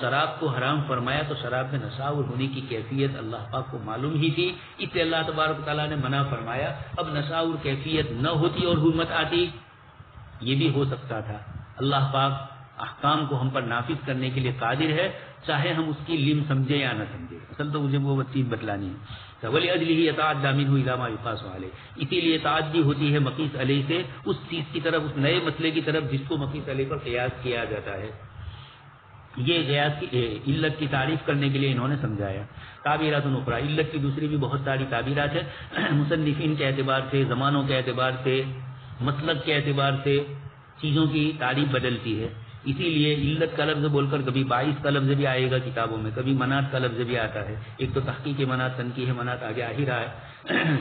شراب کو حرام فرمایا تو شراب میں نشاور ہونے کی کیفیت اللہ پاک کو معلوم ہی تھی، اس لیے اللہ تبارک و تعالیٰ نے منع فرمایا. اب نشاور کیفیت نہ ہوتی اور حرمت آتی، یہ بھی ہو سکتا تھا. اللہ پاک احکام کو ہم پر نافذ کرنے کے لیے قادر ہے، چاہے ہم اس کی لم سمجھے یا نہ سمجھے. اصل تو مجھے وہ چیز بتلانی ہے. وَلِأَجْلِهِ يَتَعَدَّى مِنْهُ إِلَى مَا يُقَاسُ عَلَيْهِ، اسی لیے تعدی ہوتی ہے مقیس علیہ سے اس چیز کی طرف، اس نئے مسئلے کی طرف جس کو مقیس علیہ پر قیاس کیا جاتا ہے. یہ قیاس کی علت کی تعریف کرنے کے لیے انہوں نے سمجھایا. تعبیرات اخرى، علت کی دوسری بھی بہت ساری تعبیرات ہیں. مصنفین کے اعتبار سے، زمانوں کے اعتبار سے، مسلک کے اعتبار سے چیزوں کی تعریف بدلتی ہے. اسی لیے علت کا لفظ بول کر کبھی باعث کا لفظ بھی آئے گا کتابوں میں، کبھی منات کا لفظ بھی آتا ہے. ایک تو تحقیق منات، تنقیح منات آگے آ ہی رہا ہے،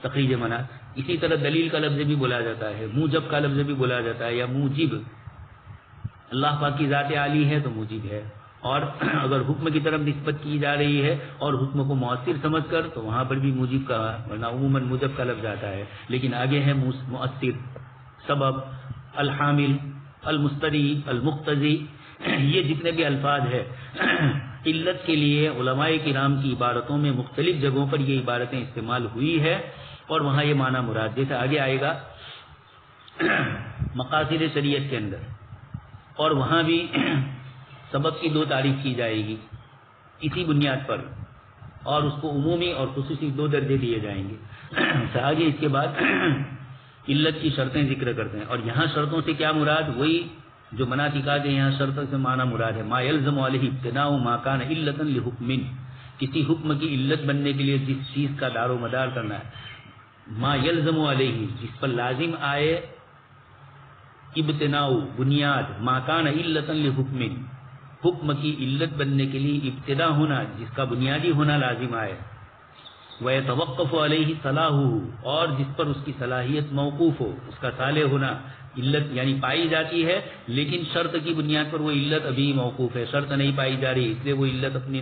تخریج منات. اسی طرح دلیل کا لفظ بھی بولا جاتا ہے، موجب کا لفظ بھی بولا جاتا ہے، یا موجب. اللہ پاک کی ذات عالی ہے تو موجب ہے، اور اگر حکم کی طرف نسبت کی جا رہی ہے اور حکم کو مؤثر سمجھ کر تو وہاں پر بھی موجب کا، ورنہ عموماً موجب کا لفظ آتا ہے. لیکن آگے ہے مؤثر، سبب، الحامل، المستریب، المقتضی. یہ جتنے بھی الفاظ ہیں علت کے لیے علماء کرام کی عبارتوں میں مختلف جگہوں پر یہ عبارتیں استعمال ہوئی ہے اور وہاں یہ معنی مراد. جیسے آگے آئے گا مقاصد شریعت کے اندر، اور وہاں بھی سبب کی دو تعریف کی جائے گی اسی بنیاد پر، اور اس کو عمومی اور خصوصی دو درجے دیے جائیں گے. آگے اس کے بعد علت کی شرطیں ذکر کرتے ہیں، اور یہاں شرطوں سے کیا مراد؟ وہی جو مناطقات ہیں، یہاں شرط سے معنی مراد ہے ما یلزم علیہ ابتداء ما کان علتا لحکم، کسی حکم کی علت بننے کے لیے جس چیز کا دار و مدار کرنا ہے. ما یلزم علیہ، جس پر لازم آئے، ابتناء، بنیاد، ما کان علتا لحکم، حکم کی علت بننے کے لیے ابتدا ہونا، جس کا بنیادی ہونا لازم آئے. وَيَتَوَقَّفُ عَلَيْهِ صَلَاحُهُ، اور جس پر اس کی صلاحیت موقوف ہو، اس کا صالح ہونا. علت یعنی پائی جاتی ہے لیکن شرط کی بنیاد پر وہ علت ابھی موقوف ہے، شرط نہیں پائی جا رہی، اس لیے وہ علت اپنی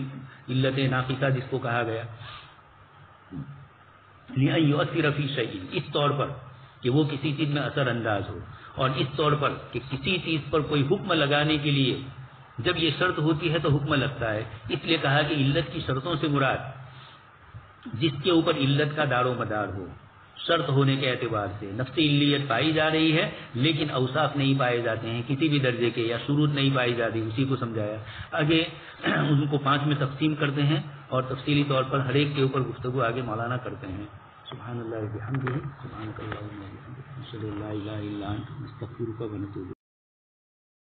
علت ناقصہ جس کو کہا گیا. لِأَنْ يُؤَثِّرَ فِي شَيْءٍ، اس طور پر کہ وہ کسی چیز میں اثر انداز ہو، اور اس طور پر کہ کسی چیز پر کوئی حکم لگانے کے لیے جب یہ شرط ہوتی ہے تو حکم لگتا ہے. اس لیے کہا کہ علت کی شرطوں سے مراد جس کے اوپر علت کا دار و مدار ہو. شرط ہونے کے اعتبار سے نفس علیت پائی جا رہی ہے لیکن اوصاف نہیں پائے جاتے ہیں کسی بھی درجے کے، یا شروط نہیں پائی جاتی، اسی کو سمجھایا. آگے ان کو 5 میں تقسیم کرتے ہیں اور تفصیلی طور پر ہر ایک کے اوپر گفتگو آگے مولانا کرتے ہیں. سبحان اللہ و بحمدہ، سبحانک اللہم و بحمدک، اشہد ان لا الہ الا انت، نستغفرک و نتوب